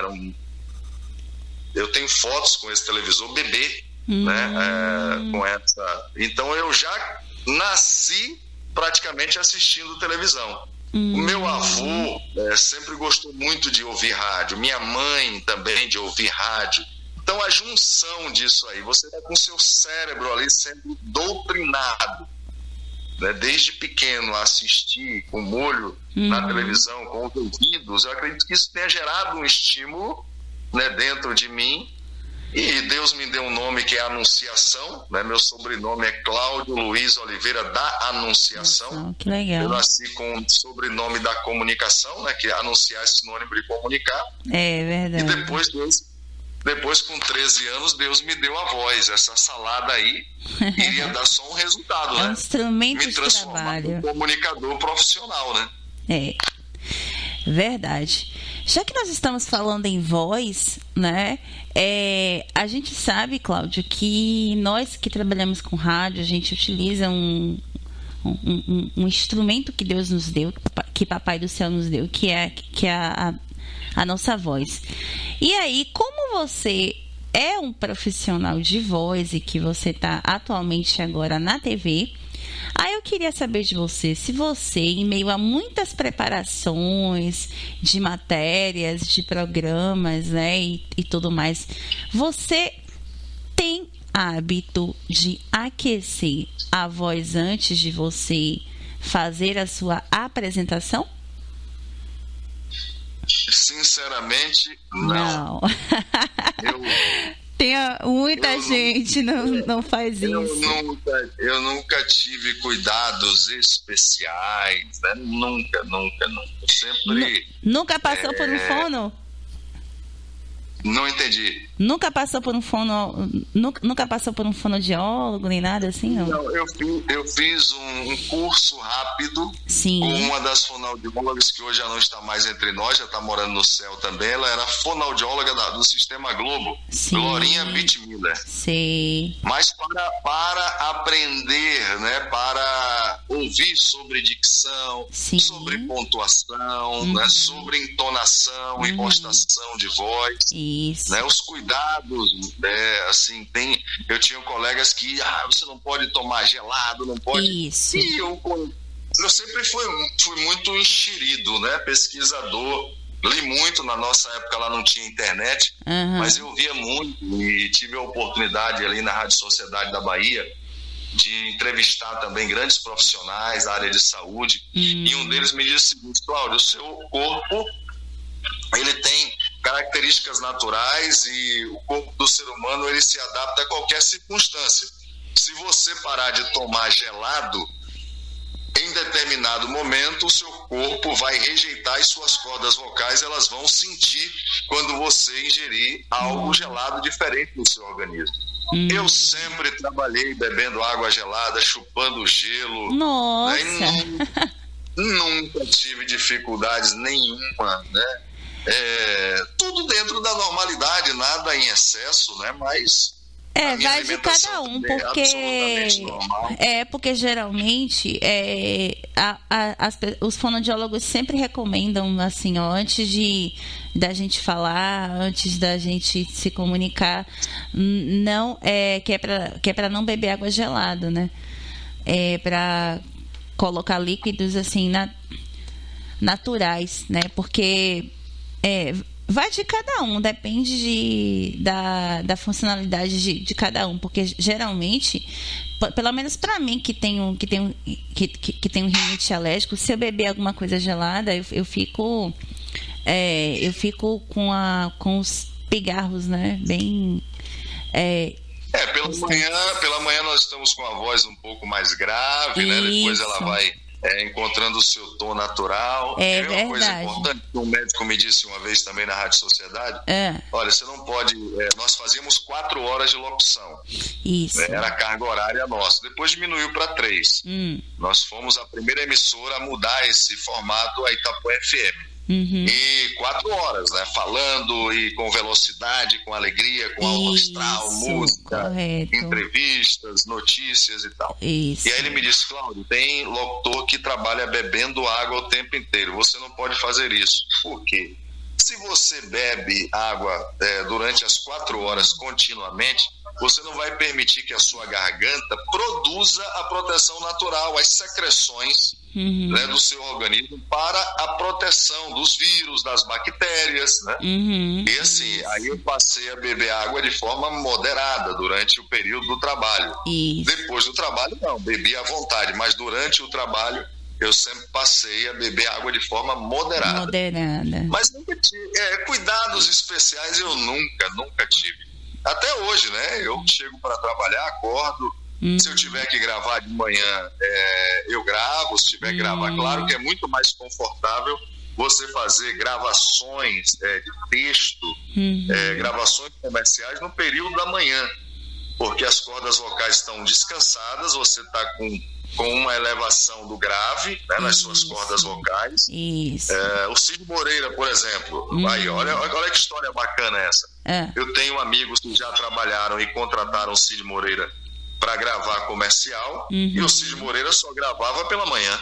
Eu tenho fotos com esse televisor bebê, né? Com essa. Então eu já nasci praticamente assistindo televisão. O meu avô sempre gostou muito de ouvir rádio, minha mãe também de ouvir rádio. Então a junção disso aí, você está com o seu cérebro ali sendo doutrinado, né? Desde pequeno a assistir com molho na televisão, com os ouvidos. Eu acredito que isso tenha gerado um estímulo, né, dentro de mim. E Deus me deu um nome que é Anunciação, né? Meu sobrenome é Cláudio Luiz Oliveira da Anunciação. Que legal. Eu nasci com o sobrenome da comunicação, né? Que anunciar é sinônimo de comunicar. É verdade. E depois com 13 anos, Deus me deu a voz. Essa salada aí iria dar só um resultado, né? Um instrumento me transformar de trabalho. num comunicador profissional, né? Verdade. Já que nós estamos falando em voz, né? A gente sabe, Cláudio, que nós que trabalhamos com rádio, a gente utiliza um instrumento que Deus nos deu, que Papai do Céu nos deu, que é a nossa voz. E aí, como você é um profissional de voz e que você está atualmente agora na TV, aí eu queria saber de você, se você, em meio a muitas preparações de matérias, de programas, né, e tudo mais, você tem hábito de aquecer a voz antes de você fazer a sua apresentação? Sinceramente, não. Tem muita gente não faz isso. Eu nunca tive cuidados especiais, né? Nunca. Sempre. Nunca passou por um fono? Não entendi. Nunca passou por um fonoaudiólogo, nem nada assim, não? Não, eu fiz um curso rápido. Sim. Com uma das fonoaudiólogas que hoje já não está mais entre nós, já está morando no céu também. Ela era fonoaudióloga do Sistema Globo. Sim. Glorinha Bittmiller. Sim. Mas para aprender, né, para ouvir sobre dicção, sim, sobre pontuação, né, sobre entonação, impostação de voz. Isso. Né, os cuidados, assim, eu tinha colegas que você não pode tomar gelado, não pode. Isso. E eu sempre fui muito enxerido, né, pesquisador. Li muito, na nossa época lá não tinha internet, mas eu via muito e tive a oportunidade ali na Rádio Sociedade da Bahia de entrevistar também grandes profissionais da área de saúde. E um deles me disse o seguinte: Cláudio, o seu corpo ele tem características naturais e o corpo do ser humano ele se adapta a qualquer circunstância. Se você parar de tomar gelado, em determinado momento o seu corpo vai rejeitar as suas cordas vocais, elas vão sentir quando você ingerir algo gelado diferente no seu organismo. Eu sempre trabalhei bebendo água gelada, chupando gelo. Nossa! Né? Nunca tive dificuldades nenhuma, né? Tudo dentro da normalidade, nada em excesso, né? Mas vai de cada um, porque geralmente os fonoaudiólogos sempre recomendam, assim, ó, antes da gente falar, antes da gente se comunicar, não que é para não beber água gelada, né? É para colocar líquidos assim naturais, né? Porque vai de cada um, depende da funcionalidade de cada um, porque geralmente, pelo menos para mim que tem um rinite alérgico, se eu beber alguma coisa gelada, eu fico com os pigarros, né, bem pela manhã nós estamos com a voz um pouco mais grave, né? Depois ela vai encontrando o seu tom natural. Uma coisa importante que um médico me disse uma vez também na Rádio Sociedade: olha, você não pode. Nós fazíamos 4 horas de locução. Isso. Era a carga horária nossa. Depois diminuiu para 3. Nós fomos a primeira emissora a mudar esse formato, a Itapuã FM. E 4 horas, né? Falando e com velocidade, com alegria, com alto astral, música, correto. Entrevistas, notícias e tal. Isso. E aí ele me disse: Cláudio, tem locutor que trabalha bebendo água o tempo inteiro. Você não pode fazer isso. Por quê? Se você bebe água durante as 4 horas continuamente, você não vai permitir que a sua garganta produza a proteção natural, as secreções do seu organismo para a proteção dos vírus, das bactérias, né? E assim, aí eu passei a beber água de forma moderada durante o período do trabalho. Isso. Depois do trabalho, não, bebi à vontade, mas durante o trabalho eu sempre passei a beber água de forma moderada. Mas nunca tive, cuidados especiais eu nunca tive. Até hoje, né? Eu chego para trabalhar, acordo. Se eu tiver que gravar de manhã, eu gravo. Se tiver que gravar, claro que é muito mais confortável você fazer gravações de texto, gravações comerciais no período da manhã, porque as cordas vocais estão descansadas, você está com uma elevação do grave, né, nas suas cordas vocais. Isso. O Cid Moreira, por exemplo, aí, olha que história bacana essa. Eu tenho amigos que já trabalharam e contrataram o Cid Moreira para gravar comercial, e o Cid Moreira só gravava pela manhã.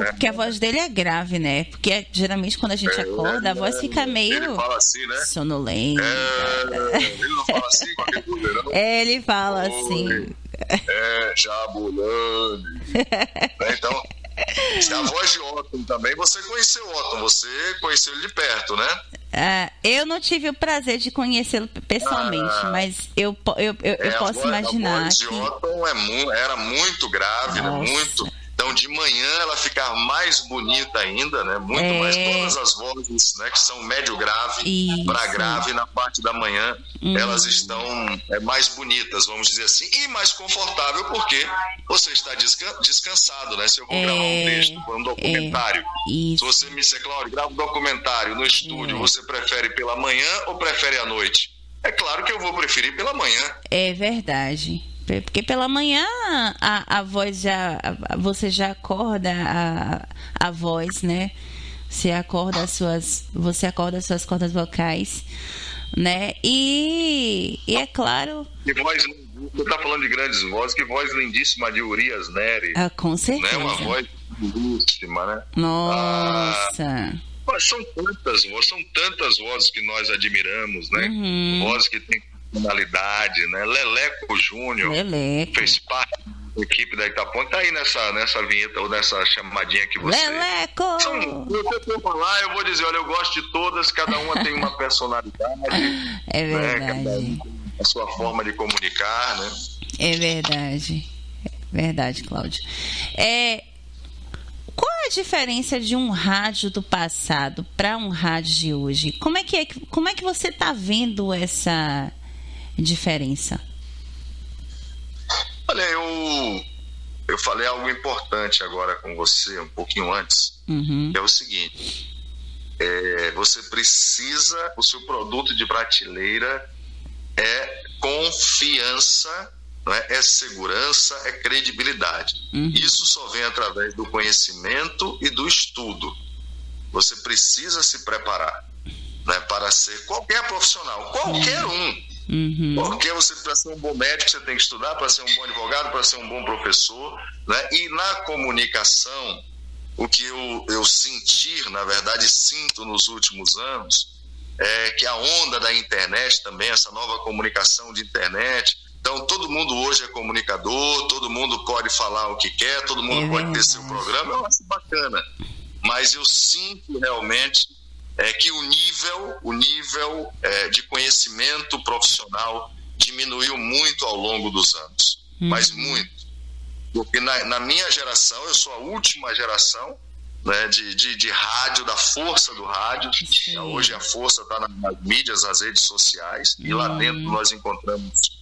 Porque a voz dele é grave, né? Porque geralmente quando a gente acorda, a voz fica meio ele fala assim, né? sonolenta. Ele não fala assim com aquele goleiro, não? Ele fala assim. Jabulani. Então, a voz de Otton também, você conheceu o Otton, você conheceu ele de perto, né? Eu não tive o prazer de conhecê-lo pessoalmente, mas eu posso imaginar. A voz de Otton era muito grave, né? Muito. Então, de manhã ela fica mais bonita ainda, né? Muito mais. Todas as vozes, né, que são médio grave para grave na parte da manhã, elas estão mais bonitas, vamos dizer assim, e mais confortável, porque você está descansado, né? Se eu vou gravar um texto, um documentário, se você me disser, Cláudio, grava um documentário no estúdio, você prefere pela manhã ou prefere à noite? É claro que eu vou preferir pela manhã. É verdade. Porque pela manhã a voz você já acorda a voz, né? Você acorda as suas cordas vocais, né? E é claro. Que voz, você está falando de grandes vozes, que voz lindíssima de Urias Neri. Com certeza. Né? Uma voz lindíssima, né? Nossa. São tantas vozes que nós admiramos, né? Vozes que têm personalidade, né? Leleco Júnior fez parte da equipe da Itapuã, tá aí nessa vinheta ou nessa chamadinha que você... Leleco! Você for falar, eu vou dizer, olha, eu gosto de todas, cada uma tem uma personalidade. É verdade. Né? Cada uma tem a sua forma de comunicar, né? É verdade. Verdade, Cláudio. Qual é a diferença de um rádio do passado para um rádio de hoje? Como é que você está vendo essa diferença? Olha, eu falei algo importante agora com você um pouquinho antes, que é o seguinte: você precisa, o seu produto de prateleira confiança, né? É segurança, é credibilidade. Isso só vem através do conhecimento e do estudo. Você precisa se preparar, né, para ser qualquer profissional, qualquer um. Porque para ser um bom médico você tem que estudar, para ser um bom advogado, para ser um bom professor, né? E na comunicação, o que eu senti, na verdade sinto nos últimos anos, é que a onda da internet também, essa nova comunicação de internet, então todo mundo hoje é comunicador, todo mundo pode falar o que quer, todo mundo pode ter seu programa, eu acho bacana, mas eu sinto realmente que o nível de conhecimento profissional diminuiu muito ao longo dos anos, mas muito, porque na minha geração, eu sou a última geração, né, de rádio, da força do rádio. Sim. Hoje a força está nas mídias, nas redes sociais, e lá dentro nós encontramos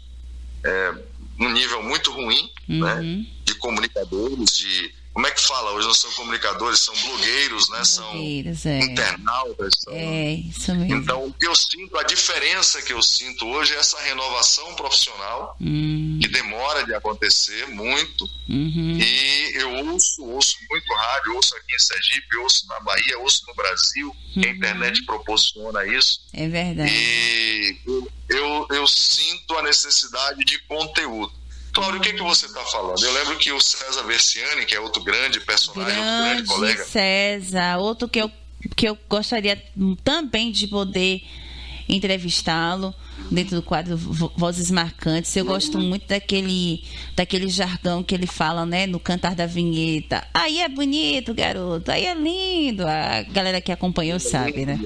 um nível muito ruim, né, de comunicadores, como é que fala? Hoje não são comunicadores, são blogueiros, né? São internautas. Isso mesmo. Então, o que eu sinto, a diferença que eu sinto hoje é essa renovação profissional, que demora de acontecer muito. E eu ouço muito rádio, ouço aqui em Sergipe, ouço na Bahia, ouço no Brasil, que a internet proporciona isso. É verdade. E eu sinto a necessidade de conteúdo. Cláudio, o que você está falando? Eu lembro que o César Versiani, que é outro grande personagem, outro grande colega. César, outro que eu gostaria também de poder entrevistá-lo dentro do quadro Vozes Marcantes. Eu gosto muito daquele jargão que ele fala, né, no cantar da vinheta. Aí é bonito, garoto, aí é lindo. A galera que acompanhou sabe, né?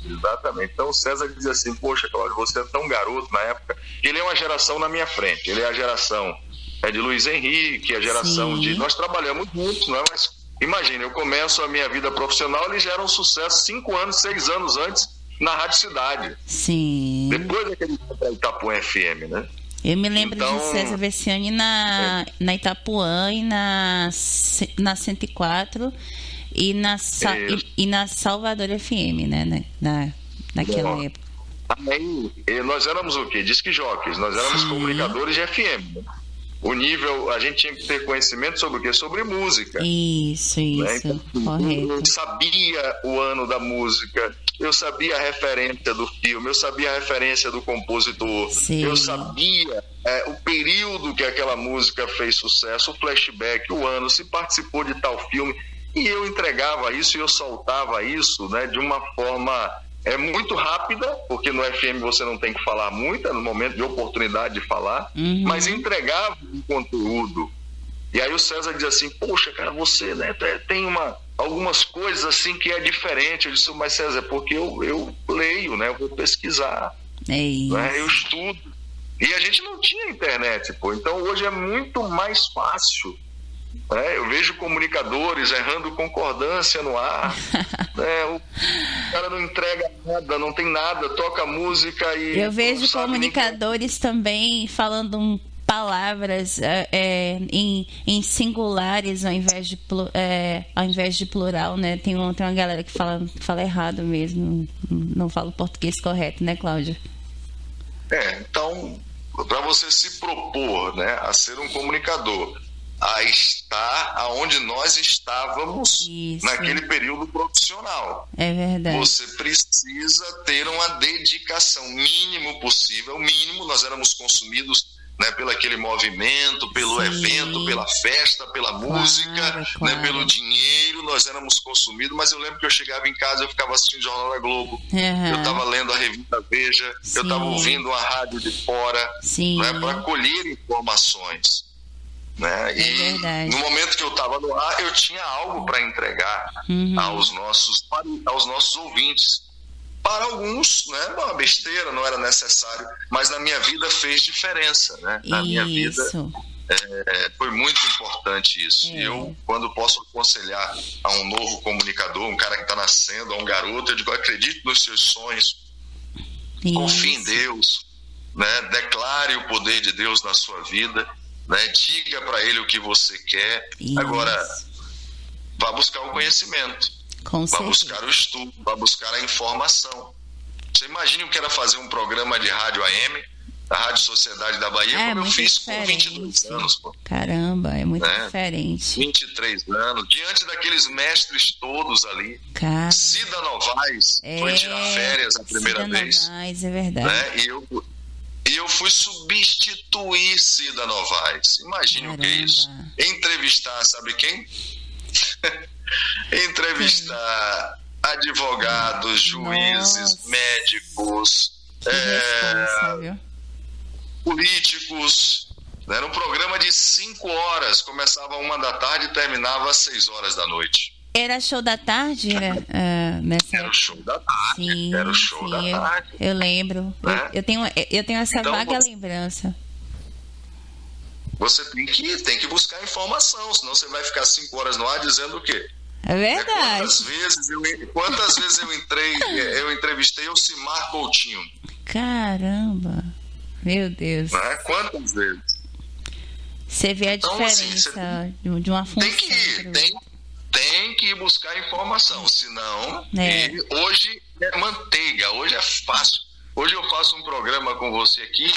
Exatamente. Então o César dizia assim: poxa, Cláudio, você é tão garoto na época. Ele é uma geração na minha frente. Ele é a geração de Luiz Henrique, a geração de... Nós trabalhamos juntos, não é? Mas imagina, eu começo a minha vida profissional, ele já era um sucesso 5 anos, 6 anos antes na Rádio Cidade. Sim. Depois daquele Itapuã FM, né? Eu me lembro de César Versiani na Itapuã e na 104 e na Salvador FM, né? Naquela época. Aí, nós éramos o quê? Disque jockeys, nós éramos comunicadores de FM. Né? O nível, a gente tinha que ter conhecimento sobre o quê? Sobre música. Isso, né? Então, correto. Eu sabia o ano da música, eu sabia a referência do filme, eu sabia a referência do compositor, eu sabia o período que aquela música fez sucesso, o flashback, o ano, se participou de tal filme, e eu entregava isso e eu soltava isso, né, de uma forma muito rápida, porque no FM você não tem que falar muito, é no momento de oportunidade de falar, mas entregava um conteúdo. E aí o César dizia assim: poxa, cara, você, né, tem algumas coisas assim que é diferente. Eu disse: mas César, porque eu leio, né, eu vou pesquisar, né, eu estudo. E a gente não tinha internet, então hoje é muito mais fácil. Eu vejo comunicadores errando concordância no ar, né? O cara não entrega nada, não tem nada, toca música e... Eu vejo comunicadores também falando palavras em singulares ao invés de plural, né? Tem uma galera que fala errado mesmo, não fala o português correto, né, Cláudio? Então, para você se propor, né, a ser um comunicador, a estar aonde nós estávamos naquele período profissional. É verdade. Você precisa ter uma dedicação, mínimo possível, mínimo. Nós éramos consumidos, né, pelo aquele movimento, pelo evento, pela festa, pela música, né, pelo dinheiro, nós éramos consumidos. Mas eu lembro que eu chegava em casa, eu ficava assistindo o Jornal da Globo, eu estava lendo a revista Veja, eu estava ouvindo a rádio de fora, né, para colher informações. Né? E no momento que eu estava no ar, eu tinha algo para entregar aos nossos ouvintes. Para alguns, né, uma besteira, não era necessário, mas na minha vida fez diferença, né? Na minha vida foi muito importante isso. E eu, quando posso aconselhar a um novo comunicador, um cara que está nascendo, a um garoto, eu digo: acredite nos seus sonhos, confie em Deus, né? Declare o poder de Deus na sua vida, né? Diga para ele o que você quer. Agora, vá buscar o conhecimento, vá buscar o estudo, vá buscar a informação. Você imagina o que era fazer um programa de rádio AM da Rádio Sociedade da Bahia, como eu fiz com 22 anos, pô. Caramba, é muito diferente. 23 anos, diante daqueles mestres todos ali. Cara. Cida Novaes foi tirar férias a primeira vez. Cida Novaes, é verdade. Né? E eu fui substituir Cida Novaes. Imagine o que é isso. Entrevistar, sabe quem? Entrevistar advogados, juízes, médicos, políticos. Era um programa de 5 horas, começava 1 da tarde e terminava às 6 horas da noite. Era show da tarde? Era o show da tarde. Sim, era o show da tarde. Eu lembro. Né? Eu tenho essa então, vaga lembrança. Você tem que buscar informação, senão você vai ficar 5 horas no ar dizendo o quê? É verdade. Quantas vezes eu entrevistei o Cimar Coutinho? Caramba, meu Deus. Quantas vezes? Você vê a diferença de uma função. Tem que ir buscar informação, senão hoje é manteiga, hoje é fácil. Hoje eu faço um programa com você aqui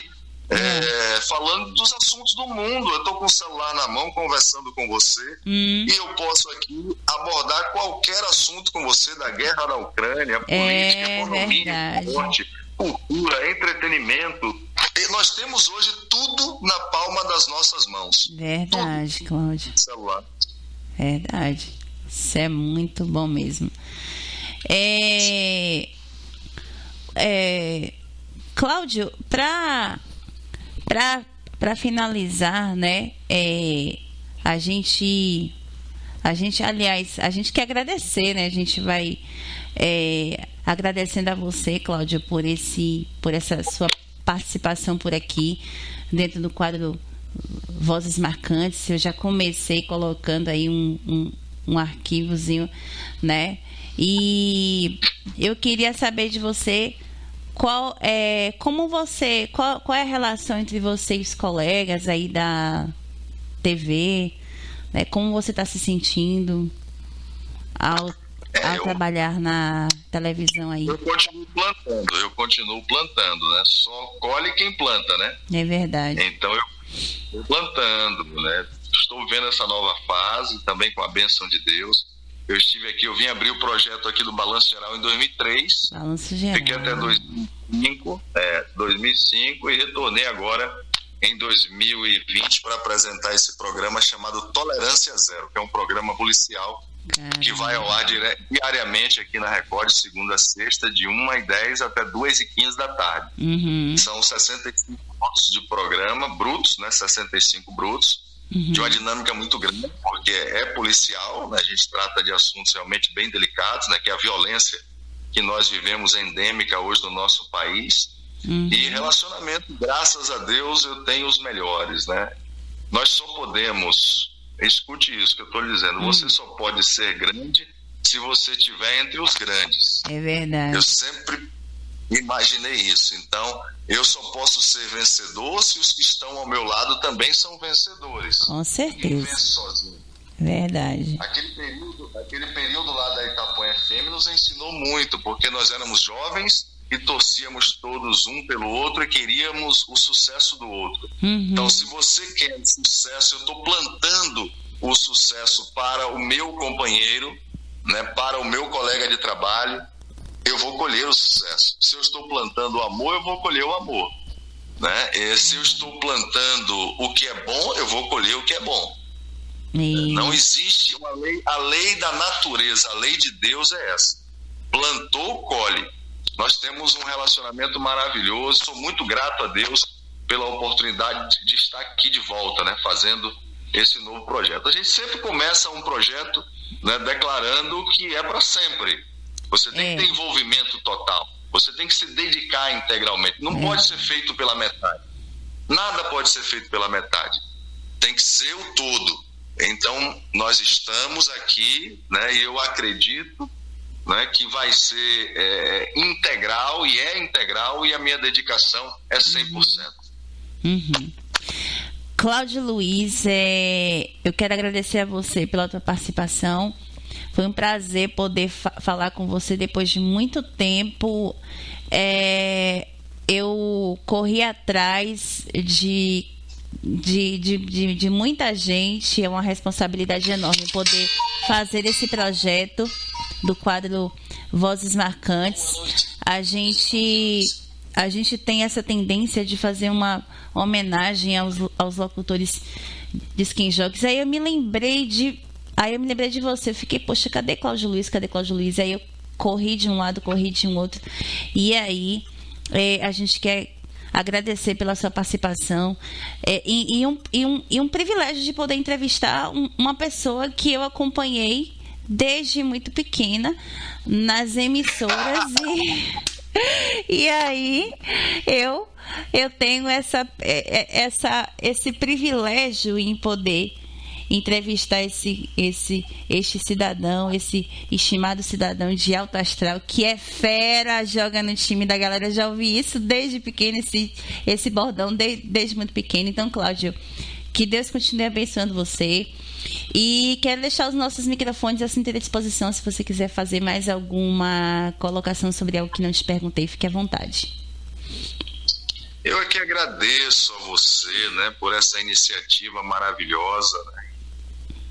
falando dos assuntos do mundo. Eu estou com o celular na mão conversando com você e eu posso aqui abordar qualquer assunto com você, da guerra da Ucrânia, política, economia, esporte, cultura, entretenimento. E nós temos hoje tudo na palma das nossas mãos. Verdade, tudo. Cláudio. Celular. Verdade. Isso é muito bom mesmo. Cláudio, para finalizar, né? A gente, aliás, a gente quer agradecer, né? A gente vai agradecendo a você, Cláudio, por essa sua participação por aqui, dentro do quadro Vozes Marcantes. Eu já comecei colocando aí um arquivozinho, né? E eu queria saber de você qual é a relação entre você e os colegas aí da TV, né? Como você está se sentindo ao trabalhar na televisão aí? Eu continuo plantando, né? Só colhe quem planta, né? É verdade. Então eu estou plantando, né? Estou vendo essa nova fase, também com a bênção de Deus. Eu vim abrir o projeto aqui do Balanço Geral em 2003. Balanço Geral. Fiquei até 2005 e retornei agora em 2020 para apresentar esse programa chamado Tolerância Zero, que é um programa policial que vai ao ar diariamente aqui na Record, de segunda a sexta, de 1h10 até 2h15 da tarde. São 65 minutos de programa, brutos, né? 65 brutos. De uma dinâmica muito grande, porque é policial, né? A gente trata de assuntos realmente bem delicados, né? Que é a violência que nós vivemos endêmica hoje no nosso país. E relacionamento, graças a Deus, eu tenho os melhores, né? Nós só podemos, escute isso que eu estou lhe dizendo, você só pode ser grande se você estiver entre os grandes. É verdade. Eu sempre imaginei isso. Então, eu só posso ser vencedor se os que estão ao meu lado também são vencedores. Com certeza. Ninguém vence sozinho. Verdade. Aquele período lá da Itapuã FM nos ensinou muito, porque nós éramos jovens e torcíamos todos um pelo outro e queríamos o sucesso do outro. Então, se você quer sucesso, eu estou plantando o sucesso para o meu companheiro, né, para o meu colega de trabalho. Eu vou colher o sucesso. Se eu estou plantando o amor, eu vou colher o amor, né? Se eu estou plantando o que é bom, eu vou colher o que é bom. Não existe uma lei, a lei da natureza, a lei de Deus é essa. Plantou, colhe. Nós temos um relacionamento maravilhoso. Sou muito grato a Deus pela oportunidade de estar aqui de volta, né? Fazendo esse novo projeto. A gente sempre começa um projeto, né, declarando que é para sempre. Você tem que ter envolvimento total. Você tem que se dedicar integralmente. Não pode ser feito pela metade. Nada pode ser feito pela metade. Tem que ser o todo. Então, nós estamos aqui, né, e eu acredito, né, que vai ser integral, e a minha dedicação é 100%. Cláudio Luiz, eu quero agradecer a você pela tua participação. Foi um prazer poder falar com você depois de muito tempo. eu corri atrás de muita gente. É uma responsabilidade enorme poder fazer esse projeto do quadro Vozes Marcantes. A gente tem essa tendência de fazer uma homenagem aos locutores de Skin Jogos. Aí eu me lembrei de você. Eu fiquei, poxa, cadê Cláudio Luiz? Aí eu corri de um lado, corri de um outro. E aí a gente quer agradecer pela sua participação e um privilégio de poder entrevistar uma pessoa que eu acompanhei desde muito pequena nas emissoras e aí eu tenho esse privilégio em poder entrevistar este cidadão, esse estimado cidadão de alto astral, que é fera, joga no time da galera. Eu já ouvi isso desde pequeno, esse bordão desde muito pequeno. Então, Cláudio, que Deus continue abençoando você. E quero deixar os nossos microfones assim à disposição, se você quiser fazer mais alguma colocação sobre algo que não te perguntei, fique à vontade. Eu aqui agradeço a você, né, por essa iniciativa maravilhosa, né?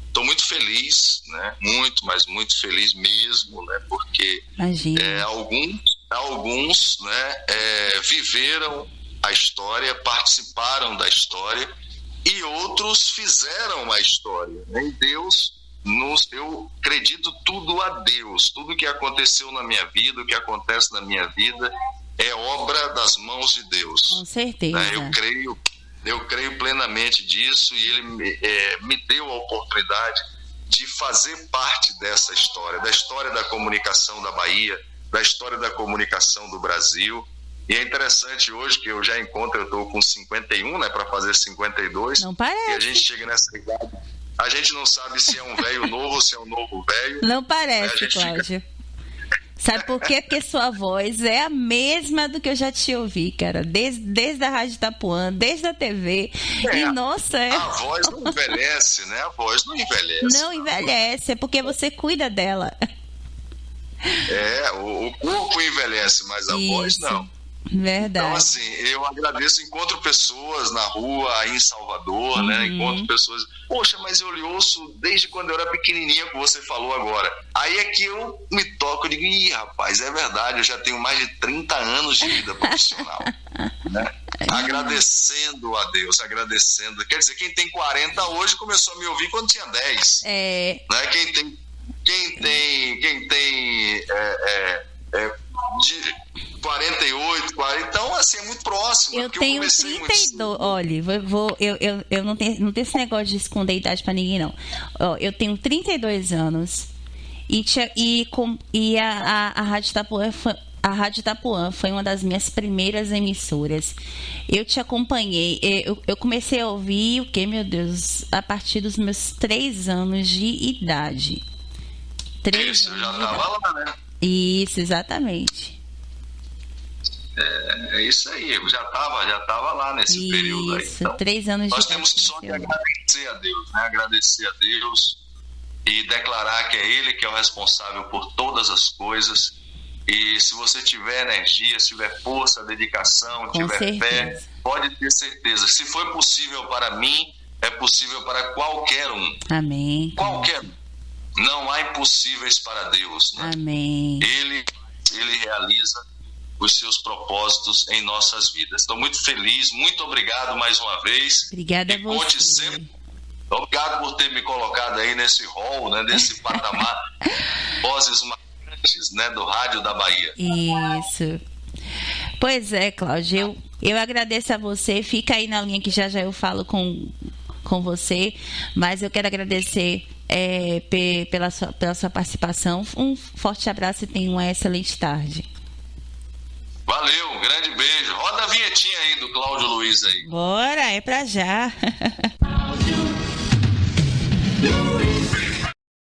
Estou muito feliz, né? Muito, mas muito feliz mesmo, né? Porque alguns né, viveram a história, participaram da história, e outros fizeram a história, né? E Deus, eu acredito tudo a Deus. Tudo que aconteceu na minha vida, o que acontece na minha vida, é obra das mãos de Deus. Com certeza. Né? Eu creio plenamente disso, e Ele me deu a oportunidade de fazer parte dessa história, da história da comunicação da Bahia, da história da comunicação do Brasil. E é interessante hoje que eu estou com 51, né, para fazer 52. Não parece. E a gente chega nessa idade, a gente não sabe se é um velho novo ou se é um novo velho. Não parece, Cláudio. Sabe por quê? Porque sua voz é a mesma do que eu já te ouvi, cara. Desde a Rádio Itapuã, desde a TV. E, nossa... A voz não envelhece, né? A voz não envelhece. Não envelhece, é porque você cuida dela. O corpo envelhece, mas a voz não. Verdade. Então, assim, eu agradeço, encontro pessoas na rua, aí em Salvador, né? Encontro pessoas, poxa, mas eu lhe ouço desde quando eu era pequenininha, que você falou agora. Aí é que eu me toco e digo, rapaz, é verdade, eu já tenho mais de 30 anos de vida profissional. Né? Agradecendo a Deus, agradecendo. Quer dizer, quem tem 40 hoje começou a me ouvir quando tinha 10. Né? Quem tem de 48, 40, então assim, é muito próximo. Eu tenho 32, olha, eu não tenho esse negócio de esconder a idade pra ninguém, não. Eu tenho 32 anos e a Rádio Itapuã foi uma das minhas primeiras emissoras. Eu te acompanhei, eu comecei a ouvir, meu Deus, a partir dos meus 3 anos de idade. Isso, eu já estava lá, né? Isso, exatamente. É isso aí, eu já estava lá nesse período aí. Então, 3 anos nós de temos só que agradecer a Deus, né? Agradecer a Deus e declarar que é Ele que é o responsável por todas as coisas. E se você tiver energia, se tiver força, dedicação, tiver fé, pode ter certeza. Se foi possível para mim, é possível para qualquer um. Amém. Qualquer um. Não há impossíveis para Deus, né? Amém. Ele realiza os seus propósitos em nossas vidas. Estou muito feliz, muito obrigado mais uma vez. Obrigada a você. Conte sempre. Obrigado por ter me colocado aí nesse hall, né, nesse patamar, vozes marcantes, né, do Rádio da Bahia. Isso. Pois é, Cláudio, eu agradeço a você. Fica aí na linha que já eu falo com você, mas eu quero agradecer pela sua participação. Um forte abraço e tenha uma excelente tarde. Valeu, um grande beijo. Roda a vinhetinha aí do Cláudio Luiz aí. Bora, é pra já.